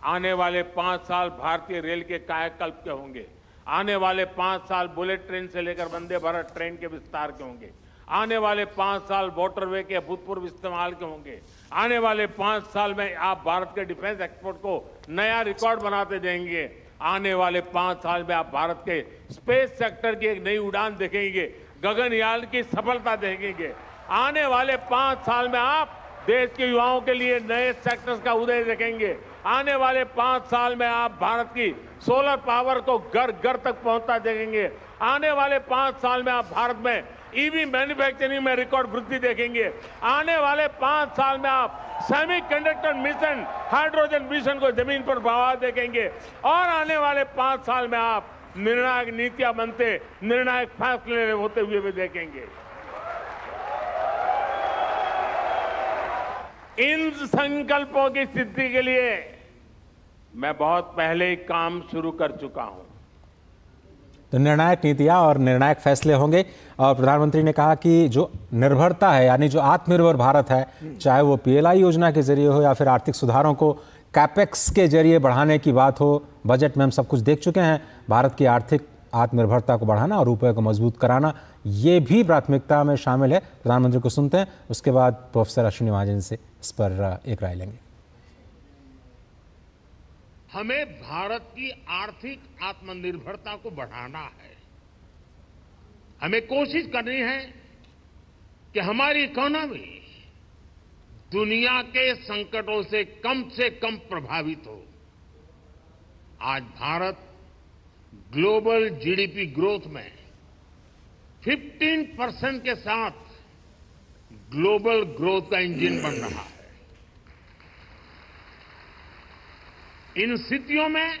आने वाले 5 साल भारतीय रेल के कायाकल्प के होंगे। आने वाले 5 साल बुलेट ट्रेन से लेकर वंदे भारत ट्रेन के विस्तार के होंगे। आने वाले 5 साल वाटरवे के अभूतपूर्व इस्तेमाल के होंगे। आने वाले 5 साल में आप भारत के डिफेंस एक्सपोर्ट को नया रिकॉर्ड बनाते जाएंगे। आने वाले 5 साल में आप भारत के स्पेस सेक्टर की एक नई उड़ान देखेंगे, गगनयान की सफलता देखेंगे। आने वाले 5 साल में आप देश के युवाओं के लिए नए सेक्टर्स का उदय देखेंगे। आने वाले 5 साल में आप भारत की सोलर पावर को घर घर तक पहुंचता देखेंगे। आने वाले 5 साल में आप भारत में ईवी मैन्युफैक्चरिंग में रिकॉर्ड वृद्धि देखेंगे। आने वाले 5 साल में आप सेमीकंडक्टर मिशन, हाइड्रोजन मिशन को जमीन पर बढ़ावा देखेंगे। और आने वाले 5 साल में आप निर्णायक नीतियां बनते, निर्णायक फैसले होते हुए भी देखेंगे। इन संकल्पों की सिद्धि के लिए मैं बहुत पहले ही काम शुरू कर चुका हूं। तो निर्णायक नीतियां और निर्णायक फैसले होंगे। और प्रधानमंत्री ने कहा कि जो निर्भरता है, यानी जो आत्मनिर्भर भारत है, चाहे वो पीएलआई योजना के जरिए हो या फिर आर्थिक सुधारों को कैपेक्स के जरिए बढ़ाने की बात हो, बजट में हम सब कुछ देख चुके हैं। भारत की आर्थिक आत्मनिर्भरता को बढ़ाना और रुपये को मजबूत कराना, ये भी प्राथमिकता में शामिल है। प्रधानमंत्री को सुनते हैं, उसके बाद प्रोफेसर अश्विनी महाजन से इस पर एक राय लेंगे। हमें भारत की आर्थिक आत्मनिर्भरता को बढ़ाना है। हमें कोशिश करनी है कि हमारी इकोनॉमी दुनिया के संकटों से कम प्रभावित हो। आज भारत ग्लोबल जीडीपी ग्रोथ में 15% के साथ ग्लोबल ग्रोथ का इंजन बन रहा है। इन स्थितियों में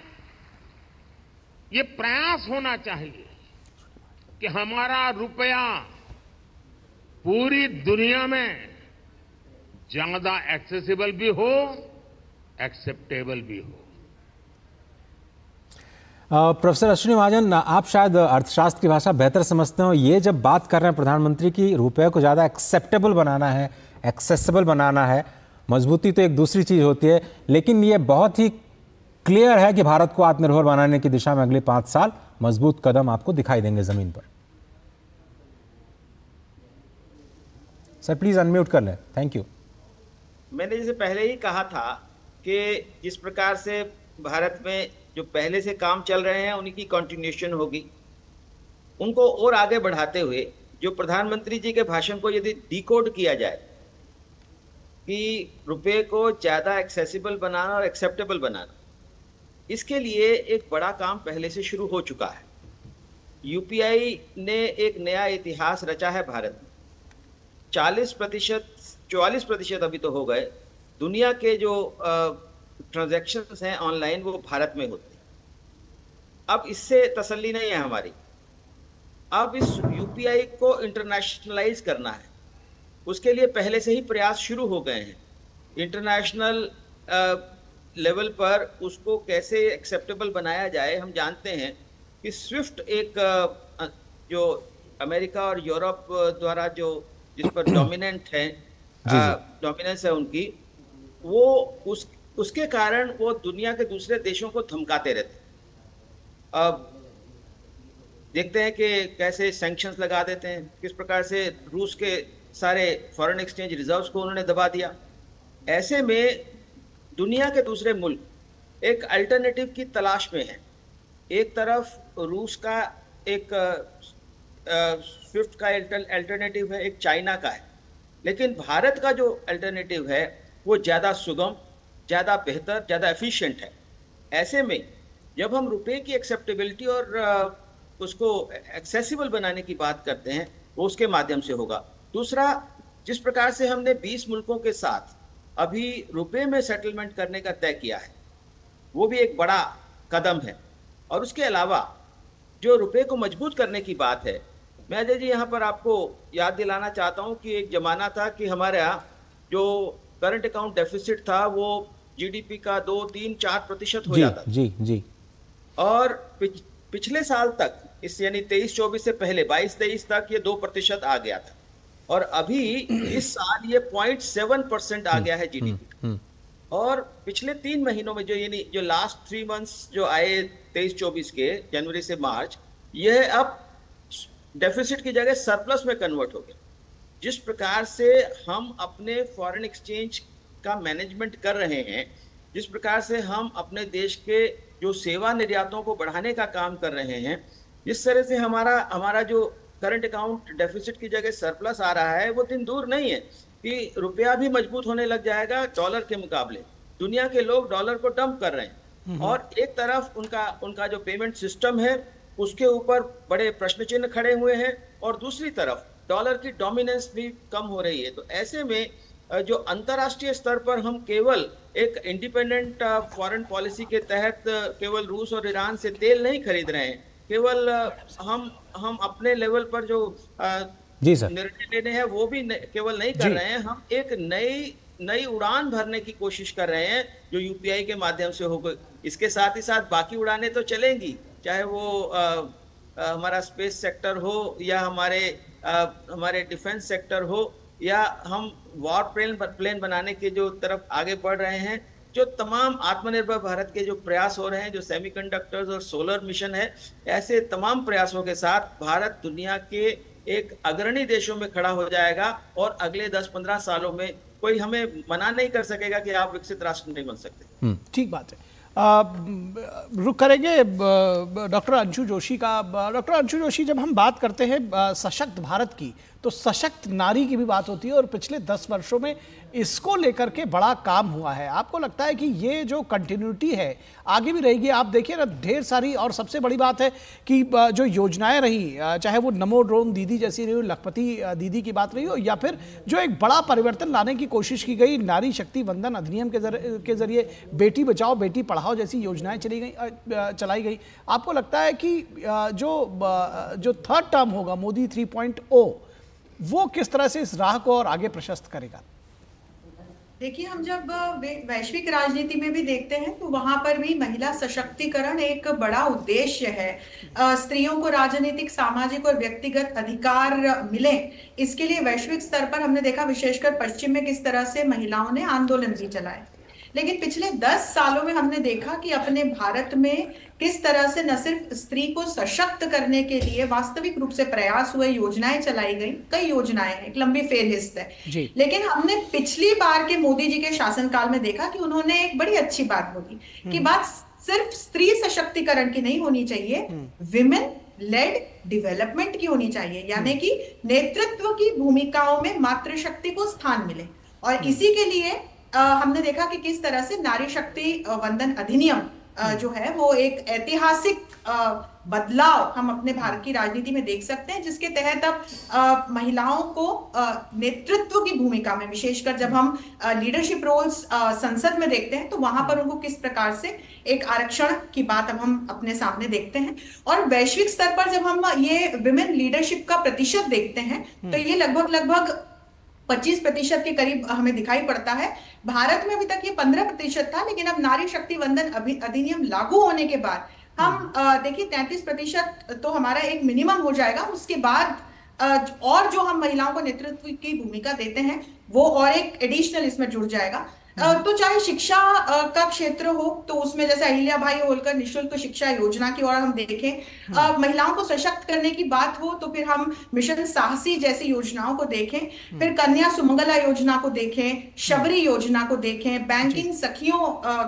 ये प्रयास होना चाहिए कि हमारा रुपया पूरी दुनिया में ज्यादा एक्सेसिबल भी हो, एक्सेप्टेबल भी हो। प्रोफेसर अश्विनी महाजन, आप शायद अर्थशास्त्र की भाषा बेहतर समझते हो। ये जब बात कर रहे हैं प्रधानमंत्री की रुपये को ज़्यादा एक्सेप्टेबल बनाना है, एक्सेसिबल बनाना है, मजबूती तो एक दूसरी चीज़ होती है, लेकिन ये बहुत ही क्लियर है कि भारत को आत्मनिर्भर बनाने की दिशा में अगले 5 साल मजबूत कदम आपको दिखाई देंगे जमीन पर। सर प्लीज अनम्यूट कर लें। Thank you. मैंने जैसे पहले ही कहा था कि जिस प्रकार से भारत में जो पहले से काम चल रहे हैं उनकी कंटिन्यूएशन होगी। उनको और आगे बढ़ाते हुए जो प्रधानमंत्री जी के भाषण को यदि डिकोड किया जाए कि रुपए को ज़्यादा एक्सेसिबल बनाना और एक्सेप्टेबल बनाना, इसके लिए एक बड़ा काम पहले से शुरू हो चुका है। यूपीआई ने एक नया इतिहास रचा है भारत में। 44% अभी तो हो गए दुनिया के जो ट्रांजैक्शंस हैं ऑनलाइन, वो भारत में होते हैं। अब इससे तसल्ली नहीं है हमारी। अब इस यूपीआई को इंटरनेशनलाइज करना है। उसके लिए पहले से ही प्रयास शुरू हो गए हैं। इंटरनेशनल लेवल पर उसको कैसे एक्सेप्टेबल बनाया जाए। हम जानते हैं कि स्विफ्ट एक जो अमेरिका और यूरोप द्वारा जो जिस पर डोमिनेंट है, डोमिनेंस है उनकी, वो उसके कारण वो दुनिया के दूसरे देशों को धमकाते रहते। अब देखते हैं कि कैसे सैंक्शंस लगा देते हैं, किस प्रकार से रूस के सारे फॉरेन एक्सचेंज रिजर्व्स को उन्होंने दबा दिया। ऐसे में दुनिया के दूसरे मुल्क एक अल्टरनेटिव की तलाश में हैं। एक तरफ रूस का एक स्विफ्ट का अल्टरनेटिव है, एक चाइना का है, लेकिन भारत का जो अल्टरनेटिव है वो ज़्यादा सुगम, ज़्यादा बेहतर, ज़्यादा एफिशिएंट है। ऐसे में जब हम रुपए की एक्सेप्टेबिलिटी और उसको एक्सेसिबल बनाने की बात करते हैं, वो उसके माध्यम से होगा। दूसरा, जिस प्रकार से हमने 20 मुल्कों के साथ अभी रुपए में सेटलमेंट करने का तय किया है, वो भी एक बड़ा कदम है। और उसके अलावा जो रुपए को मजबूत करने की बात है, मैं अजय जी यहाँ पर आपको याद दिलाना चाहता हूँ कि एक ज़माना था कि हमारे यहाँ जो करंट अकाउंट डेफिसिट था वो जीडीपी का 2, 3, 4% हो जाता था। जी। और पिछले साल तक, इस यानी 23-24 से पहले 22-23 तक ये 2% आ गया था। और अभी इस साल ये 0.7% आ गया है जीडीपी। और पिछले 3 महीनों में जो लास्ट 3 मंथ्स जो आए 23-24 के जनवरी से मार्च, यह अब डेफिसिट की जगह सरप्लस में कन्वर्ट हो गया। जिस प्रकार से हम अपने फॉरेन एक्सचेंज का मैनेजमेंट कर रहे हैं, जिस प्रकार से हम अपने देश के जो सेवा निर्यातों को बढ़ाने का काम कर रहे हैं, जिस तरह से हमारा जो करंट अकाउंट डेफिसिट की जगह सरप्लस आ रहा है, वो दिन दूर नहीं है कि रुपया भी मजबूत होने लग जाएगा डॉलर के मुकाबले। दुनिया के लोग डॉलर को डंप कर रहे हैं और एक तरफ उनका जो पेमेंट सिस्टम है उसके ऊपर बड़े प्रश्न चिन्ह खड़े हुए हैं और दूसरी तरफ डॉलर की डोमिनेंस भी कम हो रही है। तो ऐसे में जो अंतर्राष्ट्रीय स्तर पर हम केवल एक इंडिपेंडेंट फॉरेन पॉलिसी के तहत केवल रूस और ईरान से तेल नहीं खरीद रहे हैं, केवल हम अपने लेवल पर जो निर्णय लेने हैं वो भी केवल नहीं कर रहे हैं, हम एक नई उड़ान भरने की कोशिश कर रहे हैं जो यूपीआई के माध्यम से होगी। इसके साथ ही साथ बाकी उड़ानें तो चलेंगी, चाहे वो हमारा स्पेस सेक्टर हो या हमारे डिफेंस सेक्टर हो या हम वॉर प्लेन बनाने के जो तरफ आगे बढ़ रहे हैं। जो तमाम आत्मनिर्भर भारत के जो प्रयास हो रहे हैं, जो सेमीकंडक्टर्स और सोलर मिशन है, ऐसे तमाम प्रयासों के साथ भारत दुनिया के एक अग्रणी देशों में खड़ा हो जाएगा और अगले 10-15 सालों में कोई हमें मना नहीं कर सकेगा कि आप विकसित राष्ट्र नहीं बन सकते। ठीक बात है। रुक करेंगे डॉक्टर अंशु जोशी का। डॉक्टर अंशु जोशी, जब हम बात करते हैं सशक्त भारत की, तो सशक्त नारी की भी बात होती है और पिछले 10 वर्षों में इसको लेकर के बड़ा काम हुआ है। आपको लगता है कि ये जो कंटिन्यूटी है आगे भी रहेगी? आप देखिए ना, ढेर सारी, और सबसे बड़ी बात है कि जो योजनाएं रही, चाहे वो नमो ड्रोन दीदी जैसी रही हो, लखपति दीदी की बात रही हो, या फिर जो एक बड़ा परिवर्तन लाने की कोशिश की गई नारी शक्ति वंदन अधिनियम के जरिए बेटी बचाओ बेटी पढ़ाओ जैसी योजनाएं चलाई गई। आपको लगता है कि जो थर्ड टर्म होगा मोदी 3.0 वो किस तरह से इस राह को और आगे प्रशस्त करेगा? देखिए, हम जब वैश्विक राजनीति में भी देखते हैं तो वहां पर भी महिला सशक्तिकरण एक बड़ा उद्देश्य है। स्त्रियों को राजनीतिक, सामाजिक और व्यक्तिगत अधिकार मिले, इसके लिए वैश्विक स्तर पर हमने देखा, विशेषकर पश्चिम में, किस तरह से महिलाओं ने आंदोलन भी चलाए। लेकिन पिछले 10 सालों में हमने देखा कि अपने भारत में किस तरह से न सिर्फ स्त्री को सशक्त करने के लिए वास्तविक रूप से प्रयास हुए, योजनाएं चलाई गई, कई योजनाएं हैं, एक लंबी फेहरिस्त है। लेकिन हमने पिछली बार के मोदी जी के शासनकाल में देखा कि उन्होंने एक बड़ी अच्छी बात बोली कि बात सिर्फ स्त्री सशक्तिकरण की नहीं होनी चाहिए, विमेन लेड डेवलपमेंट की होनी चाहिए, यानी कि नेतृत्व की भूमिकाओं में मातृशक्ति को स्थान मिले। और इसी के लिए हमने देखा कि किस तरह से नारी शक्ति वंदन अधिनियम जो है वो एक ऐतिहासिक बदलाव हम अपने भारत की राजनीति में देख सकते हैं, जिसके तहत अब महिलाओं को नेतृत्व की भूमिका में, विशेषकर जब हम लीडरशिप रोल्स संसद में देखते हैं तो वहां पर उनको किस प्रकार से एक आरक्षण की बात अब हम अपने सामने देखते हैं। और वैश्विक स्तर पर जब हम ये विमेन लीडरशिप का प्रतिशत देखते हैं तो ये लगभग 25% के करीब हमें दिखाई पड़ता है। भारत में अभी तक ये 15% था, लेकिन अब नारी शक्ति वंदन अधिनियम लागू होने के बाद हम देखिए 33% तो हमारा एक मिनिमम हो जाएगा। उसके बाद और जो हम महिलाओं को नेतृत्व की भूमिका देते हैं वो और एक एडिशनल इसमें जुड़ जाएगा। तो चाहे शिक्षा का क्षेत्र हो तो उसमें जैसे अहिल्या भाई होलकर निशुल्क शिक्षा योजना की ओर हम देखें, महिलाओं को सशक्त करने की बात हो तो फिर हम मिशन साहसी जैसी योजनाओं को देखें, फिर कन्या सुमंगला योजना को देखें, शबरी योजना को देखें, बैंकिंग सखियों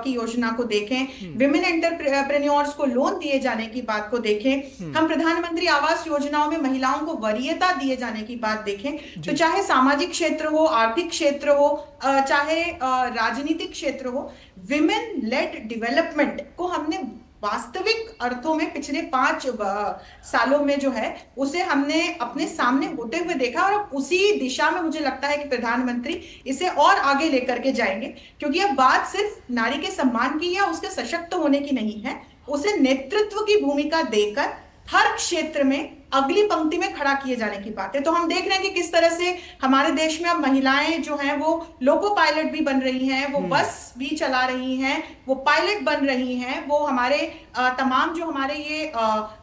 की योजना को देखें, विमेन एंटरप्रेन्योर्स को लोन दिए जाने की बात को देखें, हम प्रधानमंत्री आवास योजनाओं में महिलाओं को वरीयता दिए जाने की बात देखें। तो चाहे सामाजिक क्षेत्र हो, आर्थिक क्षेत्र हो, चाहे राजनीतिक क्षेत्र हो, विमेन लेड डेवलपमेंट को हमने वास्तविक अर्थों में पिछले 5 सालों में जो है उसे हमने अपने सामने होते हुए देखा। और उसी दिशा में मुझे लगता है कि प्रधानमंत्री इसे और आगे लेकर के जाएंगे, क्योंकि अब बात सिर्फ नारी के सम्मान की या उसके सशक्त होने की नहीं है, उसे नेतृत्व की भूमिका देकर हर क्षेत्र में अगली पंक्ति में खड़ा किए जाने की बात है। तो हम देख रहे हैं कि किस तरह से हमारे देश में अब महिलाएं जो हैं वो लोको पायलट भी बन रही हैं, वो बस भी चला रही हैं, वो पायलट बन रही हैं, वो हमारे तमाम जो हमारे ये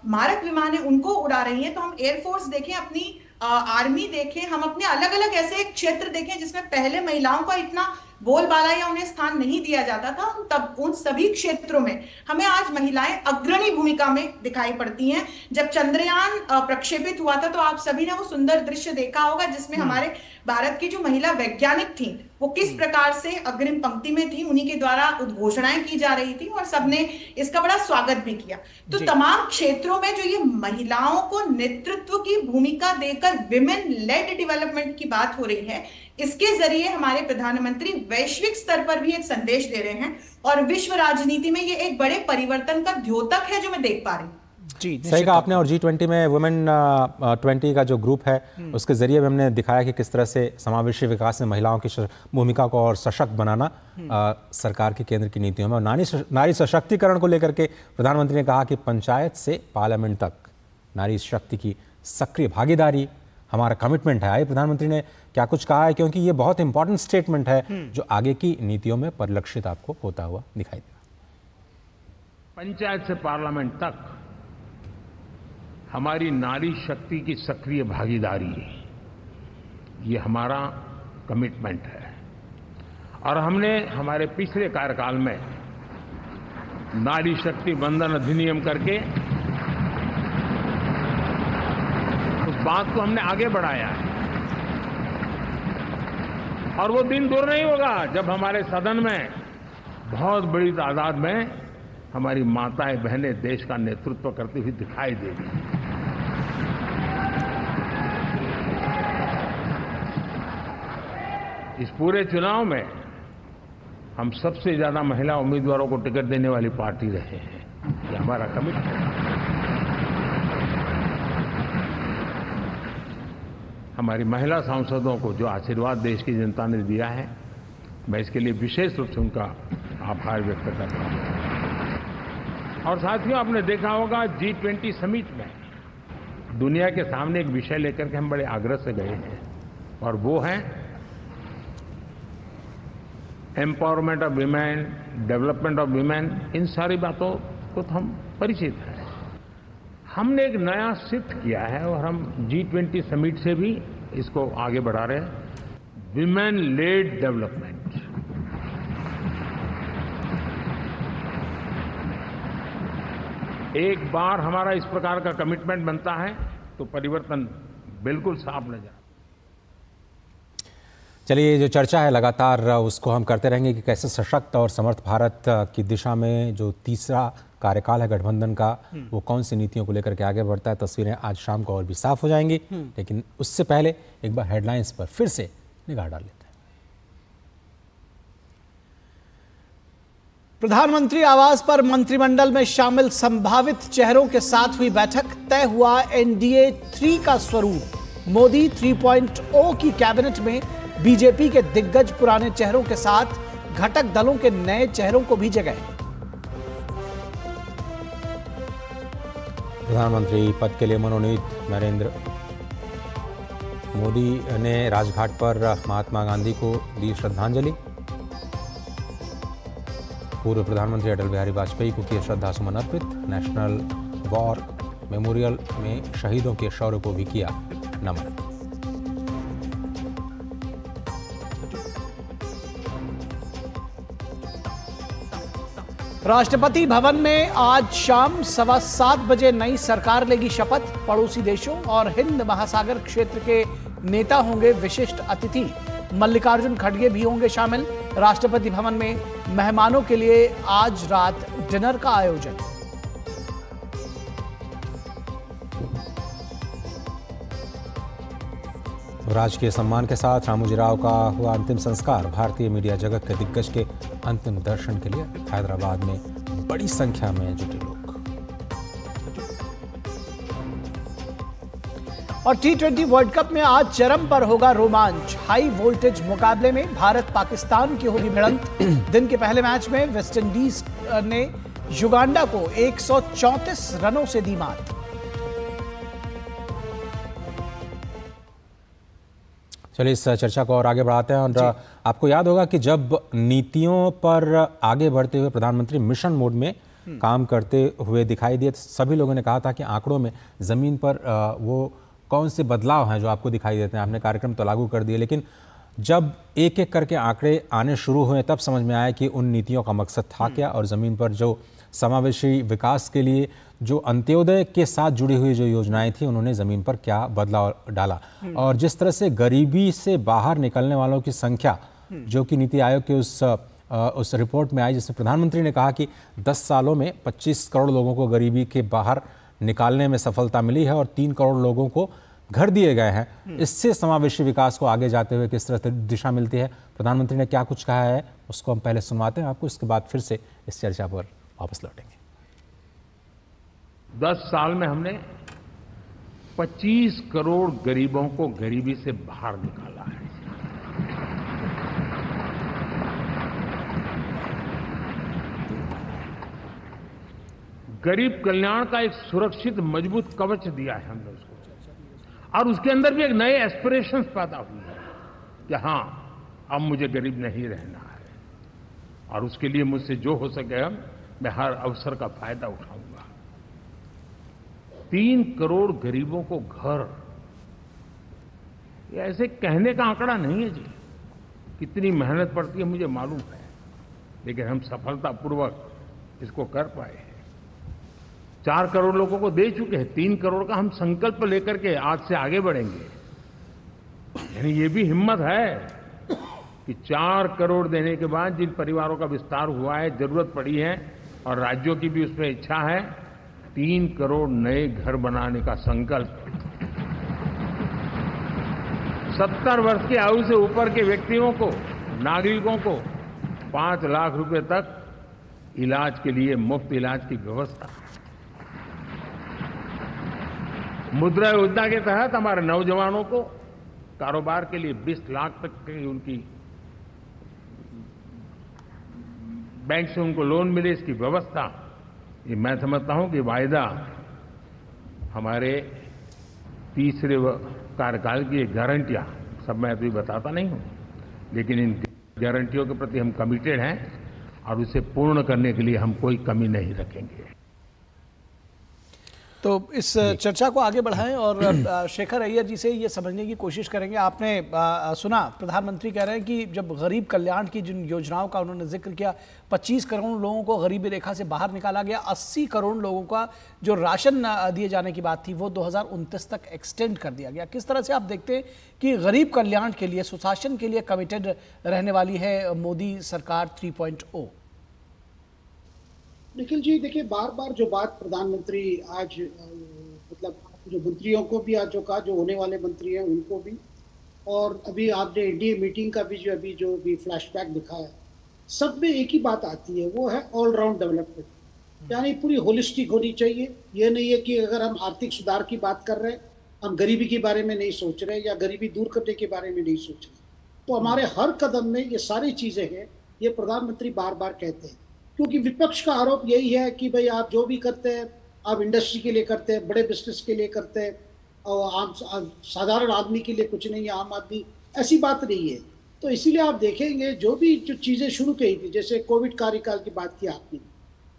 मारक विमान है उनको उड़ा रही हैं। तो हम एयरफोर्स देखें, अपनी आर्मी देखें, हम अपने अलग अलग ऐसे क्षेत्र देखें जिसमें पहले महिलाओं का इतना बोलबाला या उन्हें स्थान नहीं दिया जाता था, तब उन सभी क्षेत्रों में हमें आज महिलाएं अग्रणी भूमिका में दिखाई पड़ती हैं। जब चंद्रयान प्रक्षेपित हुआ था तो आप सभी ने वो सुंदर दृश्य देखा होगा जिसमें हमारे भारत की जो महिला वैज्ञानिक थी वो किस प्रकार से अग्रिम पंक्ति में थी, उन्हीं के द्वारा उद्घोषणाएं की जा रही थी और सबने इसका बड़ा स्वागत भी किया। तो तमाम क्षेत्रों में जो ये महिलाओं को नेतृत्व की भूमिका देकर विमेन लेड डेवलपमेंट की बात हो रही है, इसके जरिए हमारे प्रधानमंत्री वैश्विक स्तर पर भी एक संदेश दे रहे हैं और विश्व राजनीति में ये एक बड़े परिवर्तन का द्योतक है जो मैं देख पा रही हूँ। जी सही कहा आपने। और G20 में वुमेन 20 का जो ग्रुप है उसके जरिए भी हमने दिखाया कि किस तरह से समावेशी विकास में महिलाओं की भूमिका को और सशक्त बनाना सरकार की केंद्र की नीतियों में। और नारी सशक्तिकरण को लेकर के प्रधानमंत्री ने कहा कि पंचायत से पार्लियामेंट तक नारी शक्ति की सक्रिय भागीदारी हमारा कमिटमेंट है। आइए प्रधानमंत्री ने क्या कुछ कहा है, क्योंकि ये बहुत इंपॉर्टेंट स्टेटमेंट है जो आगे की नीतियों में परिलक्षित आपको होता हुआ दिखाई देगा। पंचायत से पार्लियामेंट तक हमारी नारी शक्ति की सक्रिय भागीदारी, ये हमारा कमिटमेंट है। और हमने हमारे पिछले कार्यकाल में नारी शक्ति वंदन अधिनियम करके उस बात को हमने आगे बढ़ाया है। और वो दिन दूर नहीं होगा जब हमारे सदन में बहुत बड़ी तादाद में हमारी माताएं बहनें देश का नेतृत्व करती हुई दिखाई देगी। इस पूरे चुनाव में हम सबसे ज्यादा महिला उम्मीदवारों को टिकट देने वाली पार्टी रहे हैं, ये हमारा कमिटमेंट है। हमारी महिला सांसदों को जो आशीर्वाद देश की जनता ने दिया है, मैं इसके लिए विशेष रूप से उनका आभार व्यक्त करता हूं। और साथियों, आपने देखा होगा G20 समिट में दुनिया के सामने एक विषय लेकर के हम बड़े आग्रह से गए हैं और वो है empowerment of women, development of women. इन सारी बातों को तो हम परिचित हैं। हमने एक नया सिद्ध किया है और हम G20 समिट से भी इसको आगे बढ़ा रहे हैं, विमेन लेड डेवलपमेंट। एक बार हमारा इस प्रकार का कमिटमेंट बनता है तो परिवर्तन बिल्कुल साफ नजर। चलिए, जो चर्चा है लगातार उसको हम करते रहेंगे कि कैसे सशक्त और समर्थ भारत की दिशा में जो तीसरा कार्यकाल है गठबंधन का, वो कौन सी नीतियों को लेकर के आगे बढ़ता है। तस्वीरें आज शाम को और भी साफ हो जाएंगी, लेकिन उससे पहले एक बार हेडलाइंस पर फिर से निगाह डाल लेते हैं। प्रधानमंत्री आवास पर मंत्रिमंडल में शामिल संभावित चेहरों के साथ हुई बैठक, तय हुआ NDA 3 का स्वरूप। मोदी 3.0 की कैबिनेट में बीजेपी के दिग्गज पुराने चेहरों के साथ घटक दलों के नए चेहरों को भी जगह। प्रधानमंत्री पद के लिए मनोनीत नरेंद्र मोदी ने राजघाट पर महात्मा गांधी को दी श्रद्धांजलि। पूर्व प्रधानमंत्री अटल बिहारी वाजपेयी को किए श्रद्धासुमन अर्पित। नेशनल वॉर मेमोरियल में शहीदों के शौर्य को भी किया नमन। राष्ट्रपति भवन में आज शाम 7:15 बजे नई सरकार लेगी शपथ। पड़ोसी देशों और हिंद महासागर क्षेत्र के नेता होंगे विशिष्ट अतिथि। मल्लिकार्जुन खड़गे भी होंगे शामिल। राष्ट्रपति भवन में मेहमानों के लिए आज रात डिनर का आयोजन। राजकीय सम्मान के साथ रामोजीराव का हुआ अंतिम संस्कार। भारतीय मीडिया जगत के दिग्गज के अंतिम दर्शन के लिए हैदराबाद में बड़ी संख्या में जुटे लोग। और T20 वर्ल्ड कप में आज चरम पर होगा रोमांच। हाई वोल्टेज मुकाबले में भारत पाकिस्तान की होगी भिड़ंत। दिन के पहले मैच में वेस्टइंडीज ने युगांडा को 134 रनों से दी मात। चलिए, इस चर्चा को और आगे बढ़ाते हैं। और आपको याद होगा कि जब नीतियों पर आगे बढ़ते हुए प्रधानमंत्री मिशन मोड में काम करते हुए दिखाई दिए, तो सभी लोगों ने कहा था कि आंकड़ों में जमीन पर वो कौन से बदलाव हैं जो आपको दिखाई देते हैं? आपने कार्यक्रम तो लागू कर दिए, लेकिन जब एक एक करके आंकड़े आने शुरू हुए तब समझ में आया कि उन नीतियों का मकसद था क्या, और ज़मीन पर जो समावेशी विकास के लिए जो अंत्योदय के साथ जुड़ी हुई जो योजनाएं थी उन्होंने ज़मीन पर क्या बदलाव डाला। और जिस तरह से गरीबी से बाहर निकलने वालों की संख्या जो कि नीति आयोग के उस रिपोर्ट में आई, जिसमें प्रधानमंत्री ने कहा कि 10 सालों में 25 करोड़ लोगों को गरीबी के बाहर निकालने में सफलता मिली है और 3 करोड़ लोगों को घर दिए गए हैं। इससे समावेशी विकास को आगे जाते हुए किस तरह से दिशा मिलती है, प्रधानमंत्री ने क्या कुछ कहा है, उसको हम पहले सुनवाते हैं आपको, इसके बाद फिर से इस चर्चा पर वापस लौटेंगे। 10 साल में हमने 25 करोड़ गरीबों को गरीबी से बाहर निकाला है। गरीब कल्याण का एक सुरक्षित मजबूत कवच दिया है हमने उसको, और उसके अंदर भी एक नए एस्पिरेशंस पैदा हुए हैं कि हाँ, अब मुझे गरीब नहीं रहना है, और उसके लिए मुझसे जो हो सके मैं हर अवसर का फायदा उठाऊंगा। 3 करोड़ गरीबों को घर, ये ऐसे कहने का आंकड़ा नहीं है जी, कितनी मेहनत पड़ती है मुझे मालूम है, लेकिन हम सफलतापूर्वक इसको कर पाए हैं। 4 करोड़ लोगों को दे चुके हैं, 3 करोड़ का हम संकल्प लेकर के आज से आगे बढ़ेंगे। यानी ये भी हिम्मत है कि 4 करोड़ देने के बाद जिन परिवारों का विस्तार हुआ है, जरूरत पड़ी है और राज्यों की भी उसमें इच्छा है, 3 करोड़ नए घर बनाने का संकल्प। 70 वर्ष की आयु से ऊपर के व्यक्तियों को, नागरिकों को 5 लाख रुपए तक इलाज के लिए मुफ्त इलाज की व्यवस्था। मुद्रा योजना के तहत हमारे नौजवानों को कारोबार के लिए 20 लाख तक की उनकी बैंक से उनको लोन मिले, इसकी व्यवस्था। ये मैं समझता हूं कि वायदा हमारे तीसरे कार्यकाल की गारंटियां, सब मैं अभी बताता नहीं हूं, लेकिन इन गारंटियों के प्रति हम कमिटेड हैं और उसे पूर्ण करने के लिए हम कोई कमी नहीं रखेंगे। तो इस चर्चा को आगे बढ़ाएं और शेखर अय्यर जी से ये समझने की कोशिश करेंगे। आपने सुना प्रधानमंत्री कह रहे हैं कि जब गरीब कल्याण की जिन योजनाओं का उन्होंने जिक्र किया, 25 करोड़ लोगों को गरीबी रेखा से बाहर निकाला गया, 80 करोड़ लोगों का जो राशन दिए जाने की बात थी वो 2029 तक एक्सटेंड कर दिया गया। किस तरह से आप देखते हैं कि गरीब कल्याण के लिए, सुशासन के लिए कमिटेड रहने वाली है मोदी सरकार 3.0? निखिल जी, देखिए बार बार जो बात प्रधानमंत्री आज मतलब जो मंत्रियों को भी आज जो कहा, जो होने वाले मंत्री हैं उनको भी, और अभी आपने एनडीए मीटिंग का भी जो भी फ्लैशबैक दिखाया, सब में एक ही बात आती है, वो है ऑलराउंड डेवलपमेंट। यानी पूरी होलिस्टिक होनी चाहिए। ये नहीं है कि अगर हम आर्थिक सुधार की बात कर रहे हैं, हम गरीबी के बारे में नहीं सोच रहे या गरीबी दूर करने के बारे में नहीं सोच रहे। तो हमारे हर कदम में ये सारी चीज़ें हैं, ये प्रधानमंत्री बार बार कहते हैं। क्योंकि विपक्ष का आरोप यही है कि भाई आप जो भी करते हैं आप इंडस्ट्री के लिए करते हैं, बड़े बिजनेस के लिए करते हैं, और आम साधारण आदमी के लिए कुछ नहीं है, आम आदमी, ऐसी बात नहीं है। तो इसीलिए आप देखेंगे जो चीज़ें शुरू की थी, जैसे कोविड कार्यकाल की बात की आपने,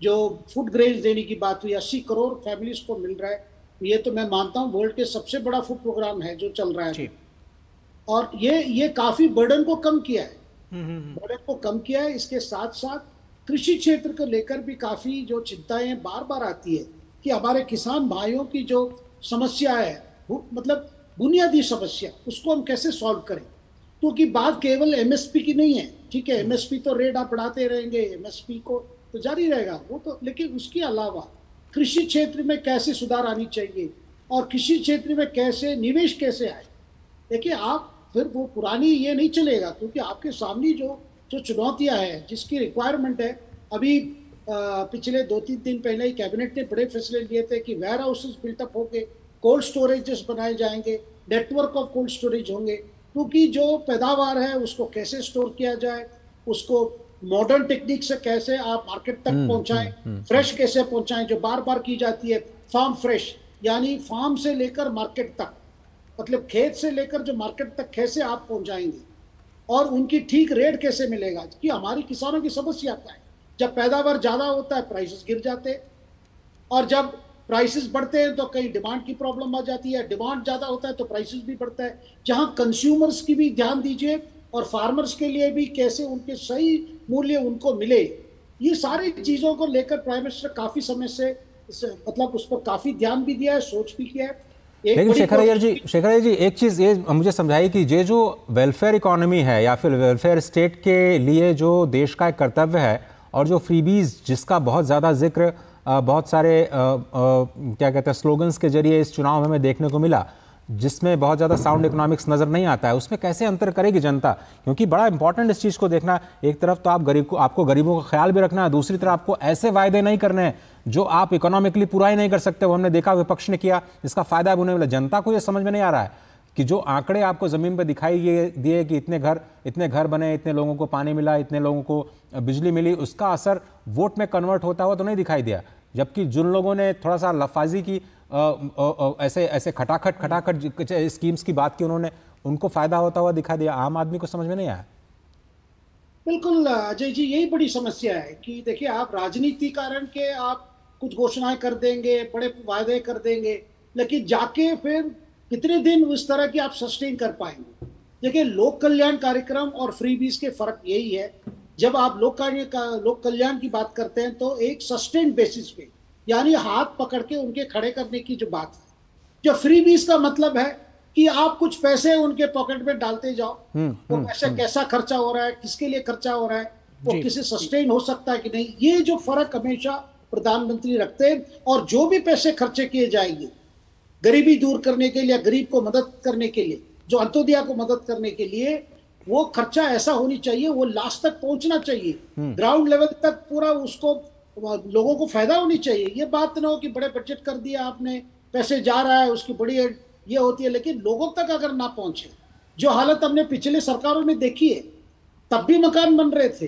जो फूड ग्रेन्स देने की बात हुई, 80 करोड़ फैमिलीज को मिल रहा है, ये तो मैं मानता हूँ वर्ल्ड के सबसे बड़ा फूड प्रोग्राम है जो चल रहा है। और ये काफ़ी बर्डन को कम किया है, बर्डन को कम किया है। इसके साथ साथ कृषि क्षेत्र को लेकर भी काफ़ी जो चिंताएं बार बार आती है कि हमारे किसान भाइयों की जो समस्या है, मतलब बुनियादी समस्या, उसको हम कैसे सॉल्व करें। क्योंकि बात केवल एमएसपी की नहीं है, ठीक है, एमएसपी तो रेट आप बढ़ाते रहेंगे, एमएसपी को तो जारी रहेगा वो तो, लेकिन उसके अलावा कृषि क्षेत्र में कैसे सुधार आनी चाहिए और कृषि क्षेत्र में कैसे निवेश कैसे आए। देखिए आप फिर वो पुरानी ये नहीं चलेगा, क्योंकि आपके सामने जो चुनौतियां हैं, जिसकी रिक्वायरमेंट है, अभी पिछले 2-3 दिन पहले ही कैबिनेट ने बड़े फैसले लिए थे कि वेयर हाउसेस बिल्टअप होंगे, कोल्ड स्टोरेजेस बनाए जाएंगे, नेटवर्क ऑफ कोल्ड स्टोरेज होंगे, क्योंकि जो पैदावार है उसको कैसे स्टोर किया जाए, उसको मॉडर्न टेक्निक से कैसे आप मार्केट तक पहुंचाएं, फ्रेश कैसे पहुंचाएं, जो बार बार की जाती है फार्म फ्रेश, यानी फार्म से लेकर मार्केट तक, मतलब खेत से लेकर जो मार्केट तक कैसे आप पहुंचाएंगे और उनकी ठीक रेट कैसे मिलेगा। कि हमारी किसानों की समस्या क्या है, जब पैदावार ज़्यादा होता है प्राइसेस गिर जाते हैं, और जब प्राइसेस बढ़ते हैं तो कहीं डिमांड की प्रॉब्लम आ जाती है, डिमांड ज़्यादा होता है तो प्राइसेस भी बढ़ता है। जहां कंज्यूमर्स की भी ध्यान दीजिए और फार्मर्स के लिए भी कैसे उनके सही मूल्य उनको मिले, ये सारी चीज़ों को लेकर प्राइम मिनिस्टर काफ़ी समय से मतलब उस पर काफ़ी ध्यान भी दिया है, सोच भी किया है। लेकिन शेखर अय्यर जी एक चीज़ ये मुझे समझाइए कि ये जो वेलफेयर इकोनॉमी है या फिर वेलफेयर स्टेट के लिए जो देश का एक कर्तव्य है और जो फ्रीबीज जिसका बहुत ज़्यादा जिक्र बहुत सारे क्या कहते हैं स्लोगन्स के जरिए इस चुनाव में हमें देखने को मिला, जिसमें बहुत ज़्यादा साउंड इकोनॉमिक्स नज़र नहीं आता है, उसमें कैसे अंतर करेगी जनता? क्योंकि बड़ा इंपॉर्टेंट इस चीज़ को देखना, एक तरफ तो आपको गरीबों का ख्याल भी रखना है, दूसरी तरफ आपको ऐसे वायदे नहीं करने हैं जो आप इकोनॉमिकली पूरा ही नहीं कर सकते। वो हमने देखा विपक्ष ने किया, इसका फायदा अब उन्हें मिला। जनता को ये समझ में नहीं आ रहा है कि जो आंकड़े आपको ज़मीन पर दिखाई दिए कि इतने घर बने, इतने लोगों को पानी मिला, इतने लोगों को बिजली मिली, उसका असर वोट में कन्वर्ट होता हुआ तो नहीं दिखाई दिया। जबकि जिन लोगों ने थोड़ा सा लफाजी की ऐसे खटाखट स्कीम्स की बात की, उन्होंने उनको फायदा होता हुआ दिखा दिया। आम आदमी को समझ में नहीं आया। बिल्कुल अजय जी, यही बड़ी समस्या है कि देखिए आप राजनीति कारण के आप कुछ घोषणाएं कर देंगे, बड़े वायदे कर देंगे, लेकिन जाके फिर कितने दिन उस तरह की आप सस्टेन कर पाएंगे? देखिए लोक कल्याण कार्यक्रम और फ्रीबीज के फर्क यही है, जब आप लोक कल्याण की बात करते हैं तो एक सस्टेन बेसिस पे, यानी हाथ पकड़ के उनके खड़े करने की जो बात है। जो फ्रीबीज का मतलब है कि आप कुछ पैसे उनके पॉकेट में डालते जाओ, वो पैसे कैसा खर्चा हो रहा है, किसके लिए खर्चा हो रहा है, वो किसी सस्टेन हो सकता है कि नहीं, ये जो फर्क हमेशा प्रधानमंत्री रखते हैं। और जो भी पैसे खर्चे किए जाएंगे गरीबी दूर करने के लिए, गरीब को मदद करने के लिए, जो अंत्योदय को मदद करने के लिए, वो खर्चा ऐसा होनी चाहिए, वो लास्ट तक पहुंचना चाहिए, ग्राउंड लेवल तक पूरा उसको लोगों को फायदा होनी चाहिए। ये बात ना हो कि बड़े बजट कर दिया आपने, पैसे जा रहा है, उसकी बड़ी ये होती है, लेकिन लोगों तक अगर ना पहुंचे, जो हालत हमने पिछले सरकारों में देखी है, तब भी मकान बन रहे थे,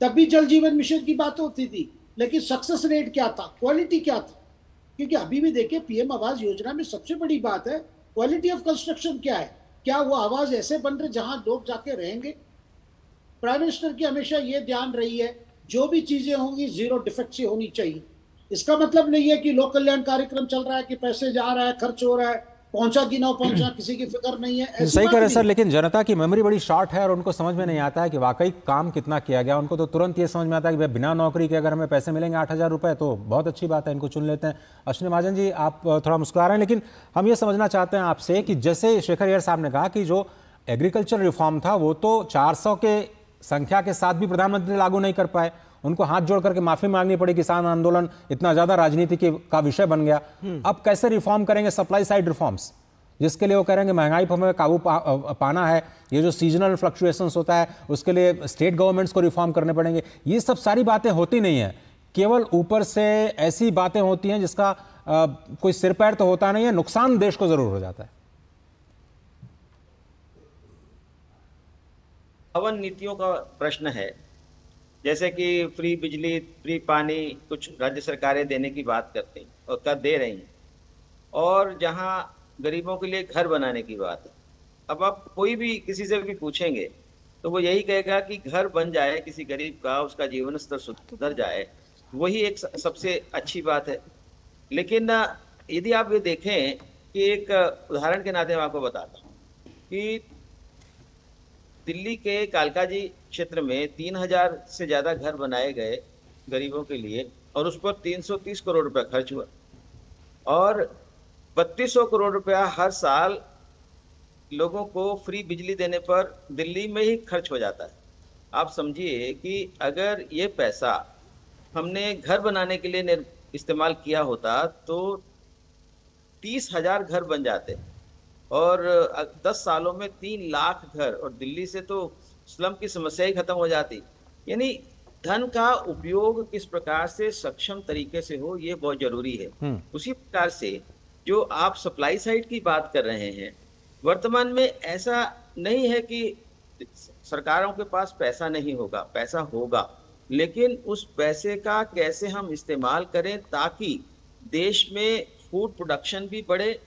तब भी जल जीवन मिशन की बात होती थी, लेकिन सक्सेस रेट क्या था, क्वालिटी क्या था? क्योंकि अभी भी देखिए पीएम आवास योजना में सबसे बड़ी बात है क्वालिटी ऑफ कंस्ट्रक्शन क्या है, क्या वो आवास ऐसे बन रहे जहां लोग जाके रहेंगे? प्राइम मिनिस्टर की हमेशा ये ध्यान रही है जो भी चीजें होंगी जीरो डिफेक्ट से होनी चाहिए। इसका मतलब नहीं है कि लोक कल्याण कार्यक्रम चल रहा है कि पैसे जा रहा है, खर्च हो रहा है, पहुंचा कि ना पहुंचा किसी की फिक्र नहीं है। सही कह रहे सर, लेकिन जनता की मेमोरी बड़ी शॉर्ट है और उनको समझ में नहीं आता है कि वाकई काम कितना किया गया। उनको तो तुरंत ये समझ में आता है कि बिना नौकरी के अगर हमें पैसे मिलेंगे 8,000 रुपए तो बहुत अच्छी बात है, इनको चुन लेते हैं। अश्विनी महाजन जी, आप थोड़ा मुस्कुरा रहे हैं, लेकिन हम ये समझना चाहते हैं आपसे कि जैसे शेखर अय्यर साहब ने कहा कि जो एग्रीकल्चर रिफॉर्म था वो तो 400 के संख्या के साथ भी प्रधानमंत्री लागू नहीं कर पाए, उनको हाथ जोड़ करके माफी मांगनी पड़ी। किसान आंदोलन इतना ज्यादा राजनीति का विषय बन गया। अब कैसे रिफॉर्म करेंगे सप्लाई साइड रिफॉर्म्स, जिसके लिए वो करेंगे महंगाई पर हमें काबू पाना है, ये जो सीजनल फ्लक्चुएशंस होता है उसके लिए स्टेट गवर्नमेंट्स को रिफॉर्म करने पड़ेंगे। ये सब सारी बातें होती नहीं है, केवल ऊपर से ऐसी बातें होती हैं जिसका कोई सिर पैर तो होता नहीं है, नुकसान देश को जरूर हो जाता है। भवन नीतियों का प्रश्न है, जैसे कि फ्री बिजली, फ्री पानी कुछ राज्य सरकारें देने की बात करती हैं और कर दे रही हैं, और जहां गरीबों के लिए घर बनाने की बात है। अब आप कोई भी किसी से भी पूछेंगे तो वो यही कहेगा कि घर बन जाए किसी गरीब का, उसका जीवन स्तर सुधर जाए, वही एक सबसे अच्छी बात है। लेकिन यदि आप ये देखें कि एक उदाहरण के नाते मैं आपको बताता हूँ कि दिल्ली के कालकाजी क्षेत्र में 3,000 से ज़्यादा घर बनाए गए गरीबों के लिए और उस पर 330 करोड़ रुपया खर्च हुआ और 3200 करोड़ रुपया हर साल लोगों को फ्री बिजली देने पर दिल्ली में ही खर्च हो जाता है। आप समझिए कि अगर ये पैसा हमने घर बनाने के लिए इस्तेमाल किया होता तो 30,000 घर बन जाते और 10 सालों में 3 लाख घर, और दिल्ली से तो स्लम की समस्या ही खत्म हो जाती। यानी धन का उपयोग किस प्रकार से सक्षम तरीके से हो, ये बहुत जरूरी है। उसी प्रकार से जो आप सप्लाई साइड की बात कर रहे हैं, वर्तमान में ऐसा नहीं है कि सरकारों के पास पैसा नहीं होगा, पैसा होगा, लेकिन उस पैसे का कैसे हम इस्तेमाल करें ताकि देश में फूड प्रोडक्शन भी बढ़े,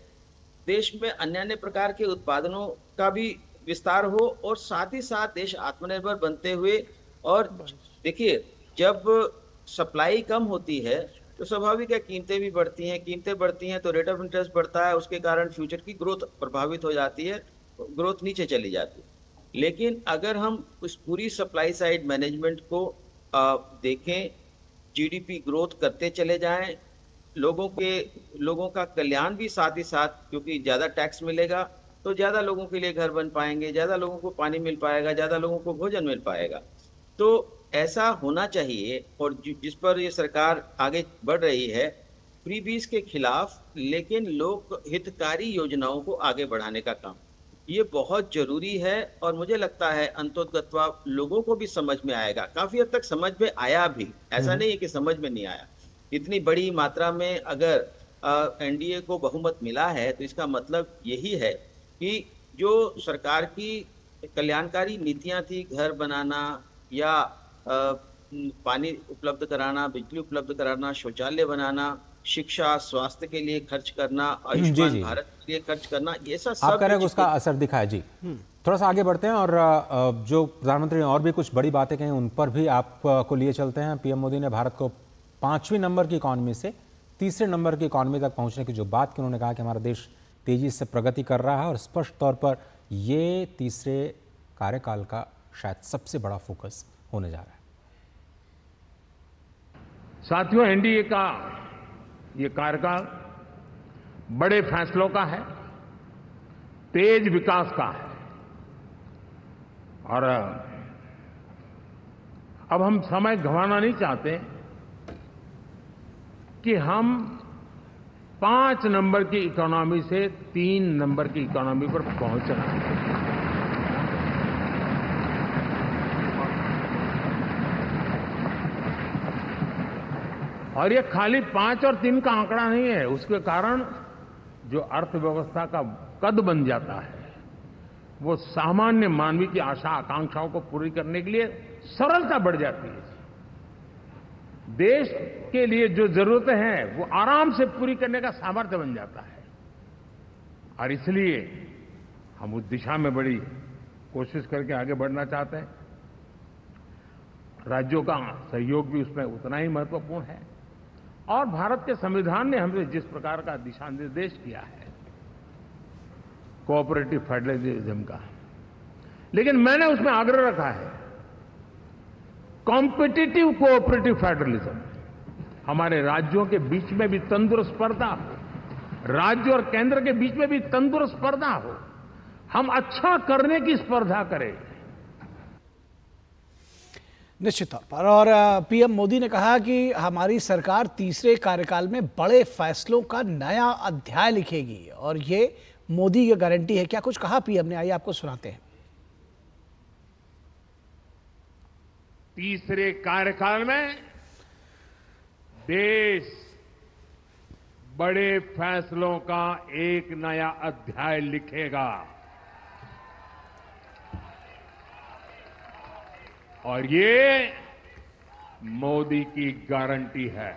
देश में अन्य अन्य प्रकार के उत्पादनों का भी विस्तार हो और साथ ही साथ देश आत्मनिर्भर बनते हुए। और देखिए, जब सप्लाई कम होती है तो स्वाभाविक है कीमतें भी बढ़ती हैं, कीमतें बढ़ती हैं तो रेट ऑफ इंटरेस्ट बढ़ता है, उसके कारण फ्यूचर की ग्रोथ प्रभावित हो जाती है, ग्रोथ नीचे चली जाती है। लेकिन अगर हम उस पूरी सप्लाई साइड मैनेजमेंट को देखें, जीडीपी ग्रोथ करते चले जाएं, लोगों का कल्याण भी साथ ही साथ, क्योंकि ज़्यादा टैक्स मिलेगा तो ज़्यादा लोगों के लिए घर बन पाएंगे, ज़्यादा लोगों को पानी मिल पाएगा, ज़्यादा लोगों को भोजन मिल पाएगा। तो ऐसा होना चाहिए। और जिस पर ये सरकार आगे बढ़ रही है फ्रीबीज के खिलाफ, लेकिन लोक हितकारी योजनाओं को आगे बढ़ाने का काम, ये बहुत जरूरी है। और मुझे लगता है अंतोगत्वा लोगों को भी समझ में आएगा, काफी हद तक समझ में आया भी, ऐसा नहीं है कि समझ में नहीं आया। इतनी बड़ी मात्रा में अगर एनडीए को बहुमत मिला है तो इसका मतलब यही है कि जो सरकार की कल्याणकारी नीतियां थी, घर बनाना या पानी उपलब्ध कराना, बिजली उपलब्ध कराना, शौचालय बनाना, शिक्षा स्वास्थ्य के लिए खर्च करना, आयुष्मान भारत के लिए खर्च करना, ये सब आप कह रहे हैं उसका असर दिखा है। जी थोड़ा सा आगे बढ़ते हैं और जो प्रधानमंत्री ने और भी कुछ बड़ी बातें कही उन पर भी आपको लिए चलते हैं। पीएम मोदी ने भारत को 5वीं नंबर की इकॉनमी से 3रे नंबर की इकॉनमी तक पहुंचने की जो बात की, उन्होंने कहा कि हमारा देश तेजी से प्रगति कर रहा है और स्पष्ट तौर पर ये 3रे कार्यकाल का शायद सबसे बड़ा फोकस होने जा रहा है। साथियों, एनडीए का ये कार्यकाल बड़े फैसलों का है, तेज विकास का है। और अब हम समय गंवाना नहीं चाहते कि हम 5 नंबर की इकोनॉमी से 3 नंबर की इकोनॉमी पर पहुंच रहे हैं। और ये खाली 5 और 3 का आंकड़ा नहीं है, उसके कारण जो अर्थव्यवस्था का कद बन जाता है वो सामान्य मानवी की आशा आकांक्षाओं को पूरी करने के लिए सरलता बढ़ जाती है। देश के लिए जो जरूरतें हैं वो आराम से पूरी करने का सामर्थ्य बन जाता है। और इसलिए हम उस दिशा में बड़ी कोशिश करके आगे बढ़ना चाहते हैं। राज्यों का सहयोग भी उसमें उतना ही महत्वपूर्ण है। और भारत के संविधान ने हमसे जिस प्रकार का दिशा निर्देश किया है कोऑपरेटिव फेडरलिज्म का, लेकिन मैंने उसमें आग्रह रखा है कॉम्पिटिटिव कोऑपरेटिव फेडरलिज्म। हमारे राज्यों के बीच में भी तंदुरुस्त स्पर्धा हो, राज्य और केंद्र के बीच में भी तंदुरुस्त स्पर्धा हो, हम अच्छा करने की स्पर्धा करें। निश्चित तौर पर। और पीएम मोदी ने कहा कि हमारी सरकार 3रे कार्यकाल में बड़े फैसलों का नया अध्याय लिखेगी और ये मोदी की गारंटी है। क्या कुछ कहा पीएम ने, आइए आपको सुनाते हैं। 3रे कार्यकाल में देश बड़े फैसलों का एक नया अध्याय लिखेगा और ये मोदी की गारंटी है।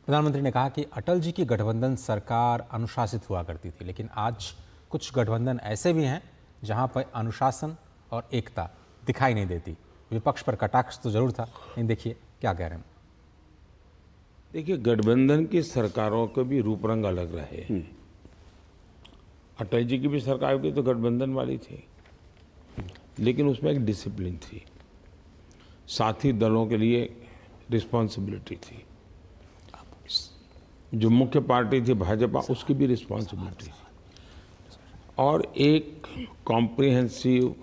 प्रधानमंत्री ने कहा कि अटल जी की गठबंधन सरकार अनुशासित हुआ करती थी, लेकिन आज कुछ गठबंधन ऐसे भी हैं जहां पर अनुशासन और एकता दिखाई नहीं देती। विपक्ष पर कटाक्ष तो जरूर था, लेकिन देखिए क्या कह रहे हैं। देखिए, गठबंधन की सरकारों के भी रूप रंग अलग रहे। अटल जी की भी सरकार की तो गठबंधन वाली थी, लेकिन उसमें एक डिसिप्लिन थी, साथी दलों के लिए रिस्पॉन्सिबिलिटी थी। जो मुख्य पार्टी थी भाजपा, उसकी भी रिस्पॉन्सिबिलिटी थी और एक कॉम्प्रिहेंसिव,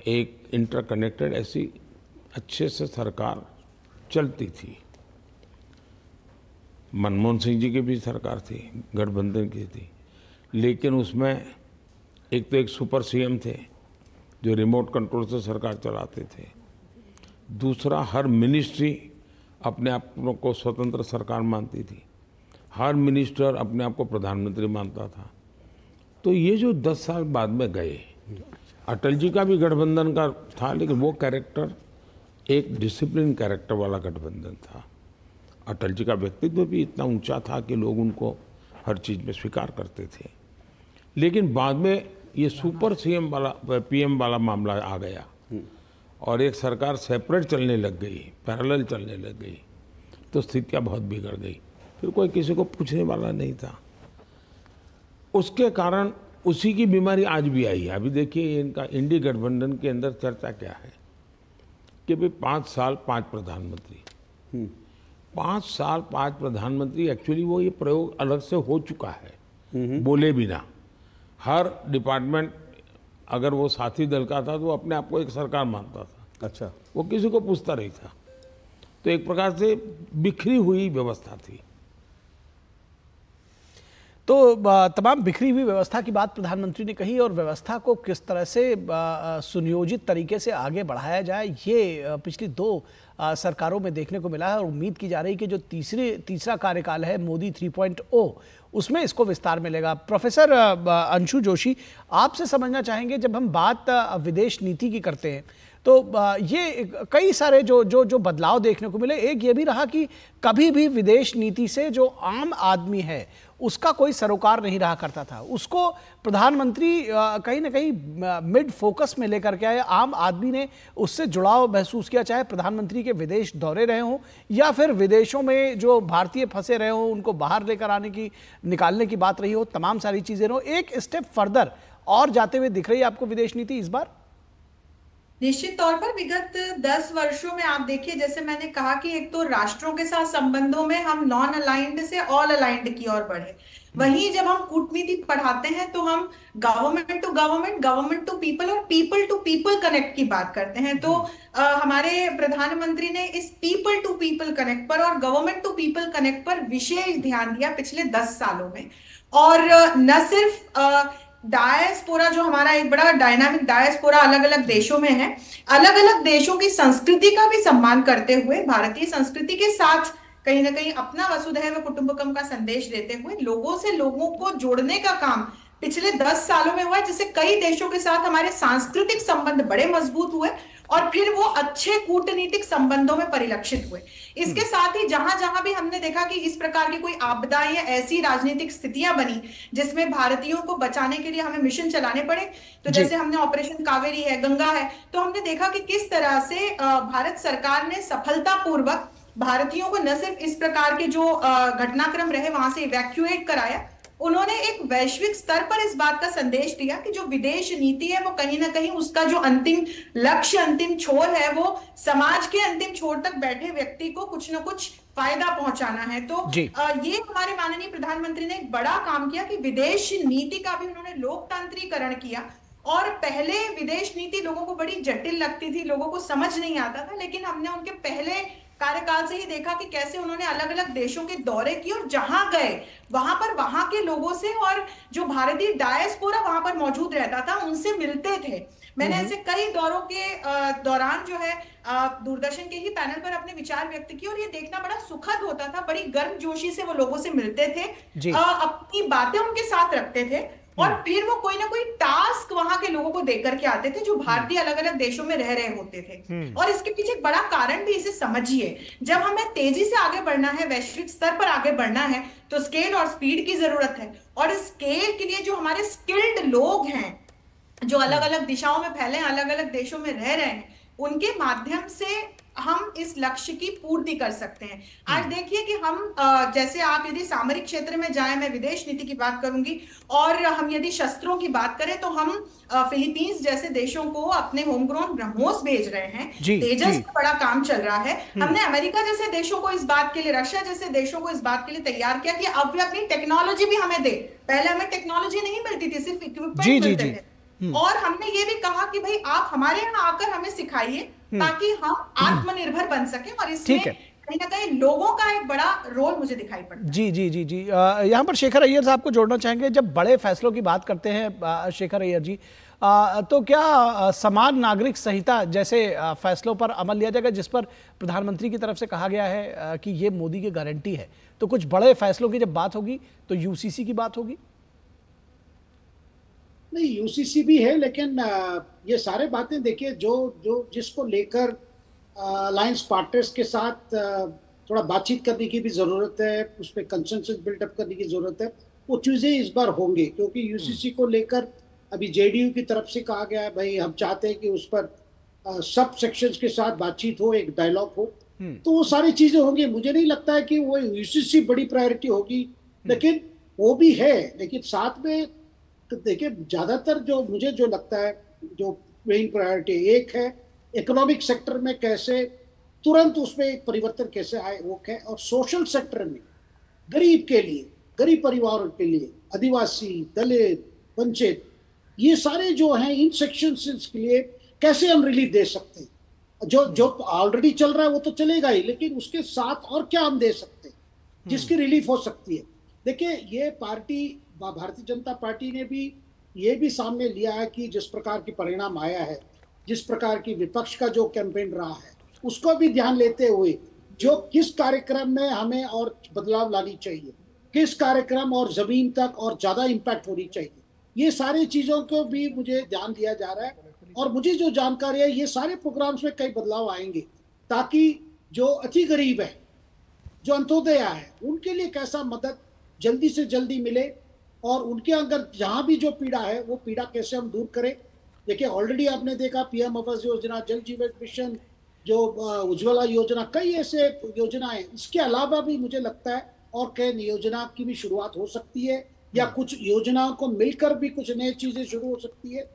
एक इंटरकनेक्टेड ऐसी अच्छे से सरकार चलती थी। मनमोहन सिंह जी की भी सरकार थी, गठबंधन की थी, लेकिन उसमें एक तो एक सुपर सीएम थे जो रिमोट कंट्रोल से सरकार चलाते थे, दूसरा हर मिनिस्ट्री अपने आप को स्वतंत्र सरकार मानती थी, हर मिनिस्टर अपने आप को प्रधानमंत्री मानता था। तो ये जो 10 साल बाद में गए, अटल जी का भी गठबंधन का था, लेकिन वो कैरेक्टर एक डिसिप्लिन कैरेक्टर वाला गठबंधन था। अटल जी का व्यक्तित्व भी इतना ऊंचा था कि लोग उनको हर चीज़ में स्वीकार करते थे। लेकिन बाद में ये सुपर सीएम वाला, पीएम वाला मामला आ गया और एक सरकार सेपरेट चलने लग गई, पैरेलल चलने लग गई, तो स्थितियाँ बहुत बिगड़ गई। फिर कोई किसी को पूछने वाला नहीं था। उसके कारण उसी की बीमारी आज भी आई है। अभी देखिए इनका इंडी गठबंधन के अंदर चर्चा क्या है कि भाई 5 साल 5 प्रधानमंत्री, 5 साल 5 प्रधानमंत्री, एक्चुअली वो ये प्रयोग अलग से हो चुका है, बोले बिना। हर डिपार्टमेंट अगर वो साथी दल का था तो वो अपने आप को एक सरकार मानता था। अच्छा, वो किसी को पूछता नहीं था। तो एक प्रकार से बिखरी हुई व्यवस्था थी। तो तमाम बिखरी हुई व्यवस्था की बात प्रधानमंत्री ने कही और व्यवस्था को किस तरह से सुनियोजित तरीके से आगे बढ़ाया जाए, ये पिछली 2 सरकारों में देखने को मिला है। और उम्मीद की जा रही है कि जो तीसरा कार्यकाल है मोदी 3.0, उसमें इसको विस्तार मिलेगा। प्रोफेसर अंशु जोशी, आपसे समझना चाहेंगे, जब हम बात विदेश नीति की करते हैं तो ये कई सारे जो बदलाव देखने को मिले। एक ये भी रहा कि कभी भी विदेश नीति से जो आम आदमी है उसका कोई सरोकार नहीं रहा करता था, उसको प्रधानमंत्री कहीं ना कहीं मिड फोकस में लेकर के आए। आम आदमी ने उससे जुड़ाव महसूस किया, चाहे प्रधानमंत्री के विदेश दौरे रहे हों या फिर विदेशों में जो भारतीय फंसे रहे हों उनको बाहर लेकर निकालने की बात रही हो, तमाम सारी चीजें रहो। एक स्टेप फर्दर और जाते हुए दिख रही है आपको विदेश नीति इस बार? निश्चित तौर पर विगत 10 वर्षों में आप देखिए, जैसे मैंने कहा कि एक तो राष्ट्रों के साथ संबंधों में हम नॉन अलाइंड से ऑल अलाइंड की ओर बढ़े। वहीं जब हम कूटनीति पढ़ाते हैं तो हम government to government, government to people और पीपल टू पीपल कनेक्ट की बात करते हैं। तो हमारे प्रधानमंत्री ने इस पीपल टू पीपल कनेक्ट पर और गवर्नमेंट टू पीपल कनेक्ट पर विशेष ध्यान दिया पिछले 10 सालों में। और न सिर्फ डायस्पोरा, जो हमारा एक बड़ा डायनामिक डायस्पोरा अलग अलग देशों में है, अलग अलग देशों की संस्कृति का भी सम्मान करते हुए, भारतीय संस्कृति के साथ कहीं ना कहीं अपना वसुधैव कुटुंबकम का संदेश देते हुए लोगों से लोगों को जोड़ने का काम पिछले 10 सालों में हुआ है, जिससे कई देशों के साथ हमारे सांस्कृतिक संबंध बड़े मजबूत हुए और फिर वो अच्छे कूटनीतिक संबंधों में परिलक्षित हुए। इसके साथ ही जहां जहां भी हमने देखा कि इस प्रकार की कोई आपदाएं या ऐसी राजनीतिक स्थितियां बनी जिसमें भारतीयों को बचाने के लिए हमें मिशन चलाने पड़े, तो जैसे हमने ऑपरेशन कावेरी है, गंगा है, तो हमने देखा कि किस तरह से भारत सरकार ने सफलतापूर्वक भारतीयों को न सिर्फ इस प्रकार के जो घटनाक्रम रहे वहां से इवैक्यूएट कराया, उन्होंने एक वैश्विक स्तर पर इस बात का संदेश दिया कि जो विदेश नीति है वो कहीं ना कहीं उसका जो अंतिम लक्ष्य, अंतिम छोर है, वो समाज के अंतिम छोर तक बैठे व्यक्ति को कुछ ना कुछ फायदा पहुंचाना है। तो ये हमारे माननीय प्रधानमंत्री ने एक बड़ा काम किया कि विदेश नीति का भी उन्होंने लोकतांत्रिकरण किया। और पहले विदेश नीति लोगों को बड़ी जटिल लगती थी, लोगों को समझ नहीं आता था, लेकिन हमने उनके पहले कार्यकाल से ही देखा कि कैसे उन्होंने अलग अलग देशों के दौरे किए और जहां गए वहां पर वहां के लोगों से और जो भारतीय डायस्पोरा वहां पर मौजूद रहता था उनसे मिलते थे। मैंने ऐसे कई दौरों के दौरान जो है दूरदर्शन के ही पैनल पर अपने विचार व्यक्त किए और ये देखना बड़ा सुखद होता था, बड़ी गर्मजोशी से वो लोगों से मिलते थे, अपनी बातें उनके साथ रखते थे और फिर वो कोई ना कोई टास्क वहां के लोगों को देकर के आते थे जो भारतीय अलग अलग देशों में रह रहे होते थे। और इसके पीछे एक बड़ा कारण भी इसे समझिए, जब हमें तेजी से आगे बढ़ना है, वैश्विक स्तर पर आगे बढ़ना है, तो स्केल और स्पीड की जरूरत है। और स्केल के लिए जो हमारे स्किल्ड लोग हैं जो अलग अलग दिशाओं में फैले, अलग अलग देशों में रह रहे हैं, उनके माध्यम से हम इस लक्ष्य की पूर्ति कर सकते हैं। आज देखिए कि हम जैसे आप यदि सामरिक क्षेत्र में जाएं, मैं विदेश नीति की बात करूंगी, और हम यदि शस्त्रों की बात करें तो हम फिलीपींस जैसे देशों को अपने होम ग्रोन ब्रह्मोस भेज रहे हैं, तेजस का बड़ा काम चल रहा है। हमने अमेरिका जैसे देशों को इस बात के लिए, रशिया जैसे देशों को इस बात के लिए तैयार किया कि अब वे अपनी टेक्नोलॉजी भी हमें दे। पहले हमें टेक्नोलॉजी नहीं मिलती थी, सिर्फ इक्विपमेंट मिलते थे। और हमने ये भी कहा कि भाई आप हमारे यहाँ आकर हमें सिखाइए ताकि हम आत्मनिर्भर बन सकें, और इसमें कहीं ना कहीं लोगों का एक बड़ा रोल मुझे दिखाई पड़ता है। जी यहाँ पर शेखर अय्यर साहब को जोड़ना चाहेंगे। जब बड़े फैसलों की बात करते हैं शेखर अय्यर जी, तो क्या समान नागरिक संहिता जैसे फैसलों पर अमल लिया जाएगा, जिस पर प्रधानमंत्री की तरफ से कहा गया है कि ये मोदी की गारंटी है, तो कुछ बड़े फैसलों की जब बात होगी तो यूसीसी की बात होगी? नहीं, यूसीसी भी है, लेकिन ये सारे बातें देखिए जो जिसको लेकर अलायंस पार्टनर्स के साथ थोड़ा बातचीत करने की भी ज़रूरत है, उस पर कंसेंसस बिल्डअप करने की ज़रूरत है, वो चीज़ें इस बार होंगी। क्योंकि यूसीसी को लेकर अभी जेडीयू की तरफ से कहा गया है भाई हम चाहते हैं कि उस पर सब सेक्शंस के साथ बातचीत हो, एक डायलॉग हो, तो वो सारी चीजें होंगी। मुझे नहीं लगता है कि वो यूसीसी बड़ी प्रायोरिटी होगी, लेकिन वो भी है। लेकिन साथ में देखिए, ज्यादातर जो मुझे जो लगता है जो मेन प्रायोरिटी, एक है इकोनॉमिक सेक्टर में कैसे तुरंत उसमें एक परिवर्तन कैसे आए वो है, और सोशल सेक्टर में गरीब के लिए, गरीब परिवारों के लिए, आदिवासी, दलित, वंचित, ये सारे जो हैं इन सेक्शंस के लिए कैसे हम रिलीफ दे सकते हैं। जो ऑलरेडी चल रहा है वो तो चलेगा ही, लेकिन उसके साथ और क्या हम दे सकते हैं जिसकी रिलीफ हो सकती है। देखिए, ये पार्टी, भारतीय जनता पार्टी ने भी ये भी सामने लिया है कि जिस प्रकार की परिणाम आया है, जिस प्रकार की विपक्ष का जो कैंपेन रहा है, उसको भी ध्यान लेते हुए जो किस कार्यक्रम में हमें और बदलाव लानी चाहिए, किस कार्यक्रम और जमीन तक और ज्यादा इम्पैक्ट होनी चाहिए, ये सारी चीजों को भी मुझे ध्यान दिया जा रहा है। और मुझे जो जानकारी है, ये सारे प्रोग्राम्स में कई बदलाव आएंगे ताकि जो अति गरीब है, जो अंत्योदय है, उनके लिए कैसा मदद जल्दी से जल्दी मिले, और उनके अंदर जहां भी जो पीड़ा है वो पीड़ा कैसे हम दूर करें। देखिए, ऑलरेडी आपने देखा पीएम आवास योजना, जल जीवन मिशन, जो उज्ज्वला योजना, कई ऐसे योजनाएं, इसके अलावा भी मुझे लगता है और कई योजना की भी शुरुआत हो सकती है, या कुछ योजनाओं को मिलकर भी कुछ नई चीजें शुरू हो सकती है।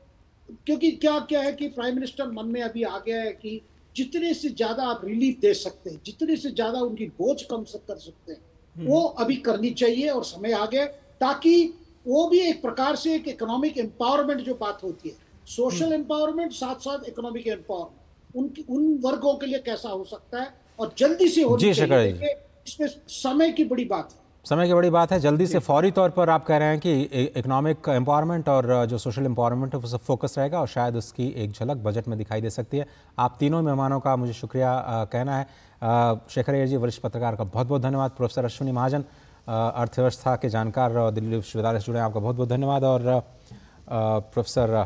क्योंकि क्या है कि प्राइम मिनिस्टर मन में अभी आ गया है कि जितने से ज्यादा आप रिलीफ दे सकते हैं, जितने से ज्यादा उनकी बोझ कम कर सकते हैं, वो अभी करनी चाहिए, और समय आ गया, ताकि वो भी एक प्रकार से एक इकोनॉमिक एम्पावरमेंट जो बात होती है, सोशल एम्पावरमेंट साथ साथ इकोनॉमिक एम्पावरमेंट, उन वर्गों के लिए कैसा हो सकता है और जल्दी से होनी चाहिए। इसमें समय की बड़ी बात है, समय की बड़ी बात है। जल्दी से फौरी तौर पर आप कह रहे हैं कि इकोनॉमिक एम्पावरमेंट और जो सोशल एम्पावरमेंट है वो सब फोकस रहेगा, और शायद उसकी एक झलक बजट में दिखाई दे सकती है। आप तीनों मेहमानों का मुझे शुक्रिया कहना है। शेखर अय्यर जी, वरिष्ठ पत्रकार, का बहुत बहुत धन्यवाद। प्रोफेसर अश्विनी महाजन, अर्थव्यवस्था के जानकार और दिल्ली विश्वविद्यालय से जुड़े, आपका बहुत बहुत धन्यवाद। और professor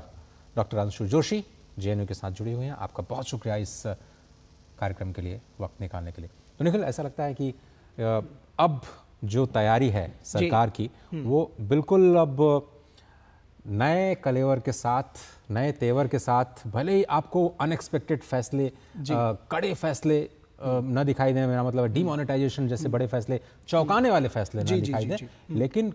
doctor Anshu Joshi, JNU के साथ जुड़ी हुई हैं, आपका बहुत शुक्रिया इस कार्यक्रम के लिए वक्त निकालने के लिए। तो निखिल, ऐसा लगता है कि अब जो तैयारी है सरकार की, वो बिल्कुल अब नए कलेवर के साथ, नए तेवर के साथ, भले ही आपको अनएक्सपेक्टेड फैसले, कड़े फैसले न दिखाई दें, मेरा मतलब है डीमोनेटाइजेशन जैसे बड़े फैसले, चौंकाने वाले फैसले न दिखाई दें, लेकिन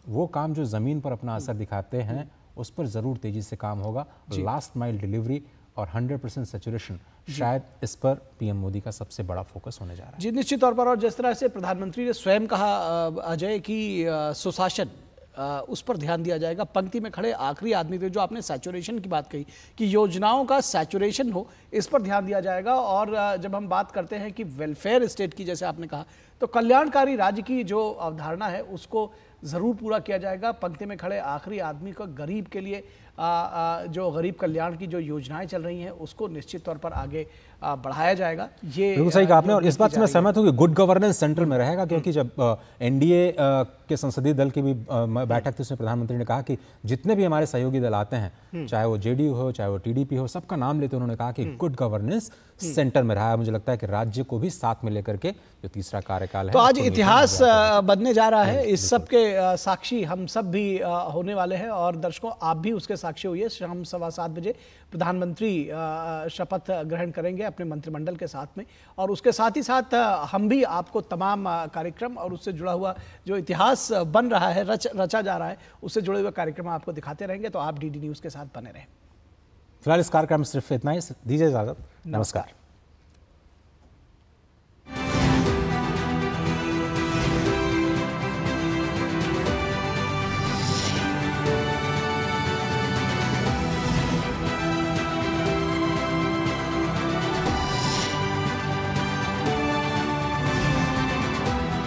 वो काम जो जमीन पर अपना असर दिखाते हैं, उस पर जरूर तेजी से काम होगा। लास्ट माइल डिलीवरी और 100% सैचुरेशन, शायद इस पर पीएम मोदी का सबसे बड़ा फोकस होने जा रहा है। जी, निश्चित तौर पर। और जिस तरह से प्रधानमंत्री ने स्वयं कहा अजय कि सुशासन, उस पर ध्यान दिया जाएगा। पंक्ति में खड़े आखिरी आदमी थे, जो आपने सैचुरेशन की बात कही कि योजनाओं का सैचुरेशन हो, इस पर ध्यान दिया जाएगा। और जब हम बात करते हैं कि वेलफेयर स्टेट की, जैसे आपने कहा, तो कल्याणकारी राज्य की जो अवधारणा है उसको ज़रूर पूरा किया जाएगा। पंक्ति में खड़े आखिरी आदमी को, गरीब के लिए जो गरीब कल्याण की जो योजनाएं चल रही हैं उसको निश्चित तौर पर आगे बढ़ाया जाएगा। ये बिल्कुल सही कहा आपने, और इस बात से मैं सहमत हूँ कि गुड गवर्नेंस सेंट्रल में रहेगा, क्योंकि जब एनडीए के संसदीय दल की भी बैठक थी, उसमें प्रधानमंत्री ने कहा कि जितने भी हमारे सहयोगी दल आते हैं, चाहे वो जेडीयू हो, चाहे वो टीडीपी हो, सबका नाम लेते उन्होंने कहा कि गुड गवर्नेंस सेंटर में रहा है। मुझे लगता है कि राज्य को भी साथ में लेकर के जो तीसरा कार्यकाल है, तो आज इतिहास बनने जा रहा है। इस सब के साक्षी हम सब भी होने वाले हैं, और दर्शकों आप भी उसके साक्षी हुए। शाम 7:15 बजे प्रधानमंत्री शपथ ग्रहण करेंगे अपने मंत्रिमंडल के साथ में, और उसके साथ ही साथ हम भी आपको तमाम कार्यक्रम और उससे जुड़ा हुआ जो इतिहास बन रहा है, रचा जा रहा है, उससे जुड़े हुए कार्यक्रम आपको दिखाते रहेंगे। तो आप डीडी न्यूज़ के साथ बने रहें। फिलहाल इस कार्यक्रम में सिर्फ इतना ही, दीजिए इजाजत, नमस्कार।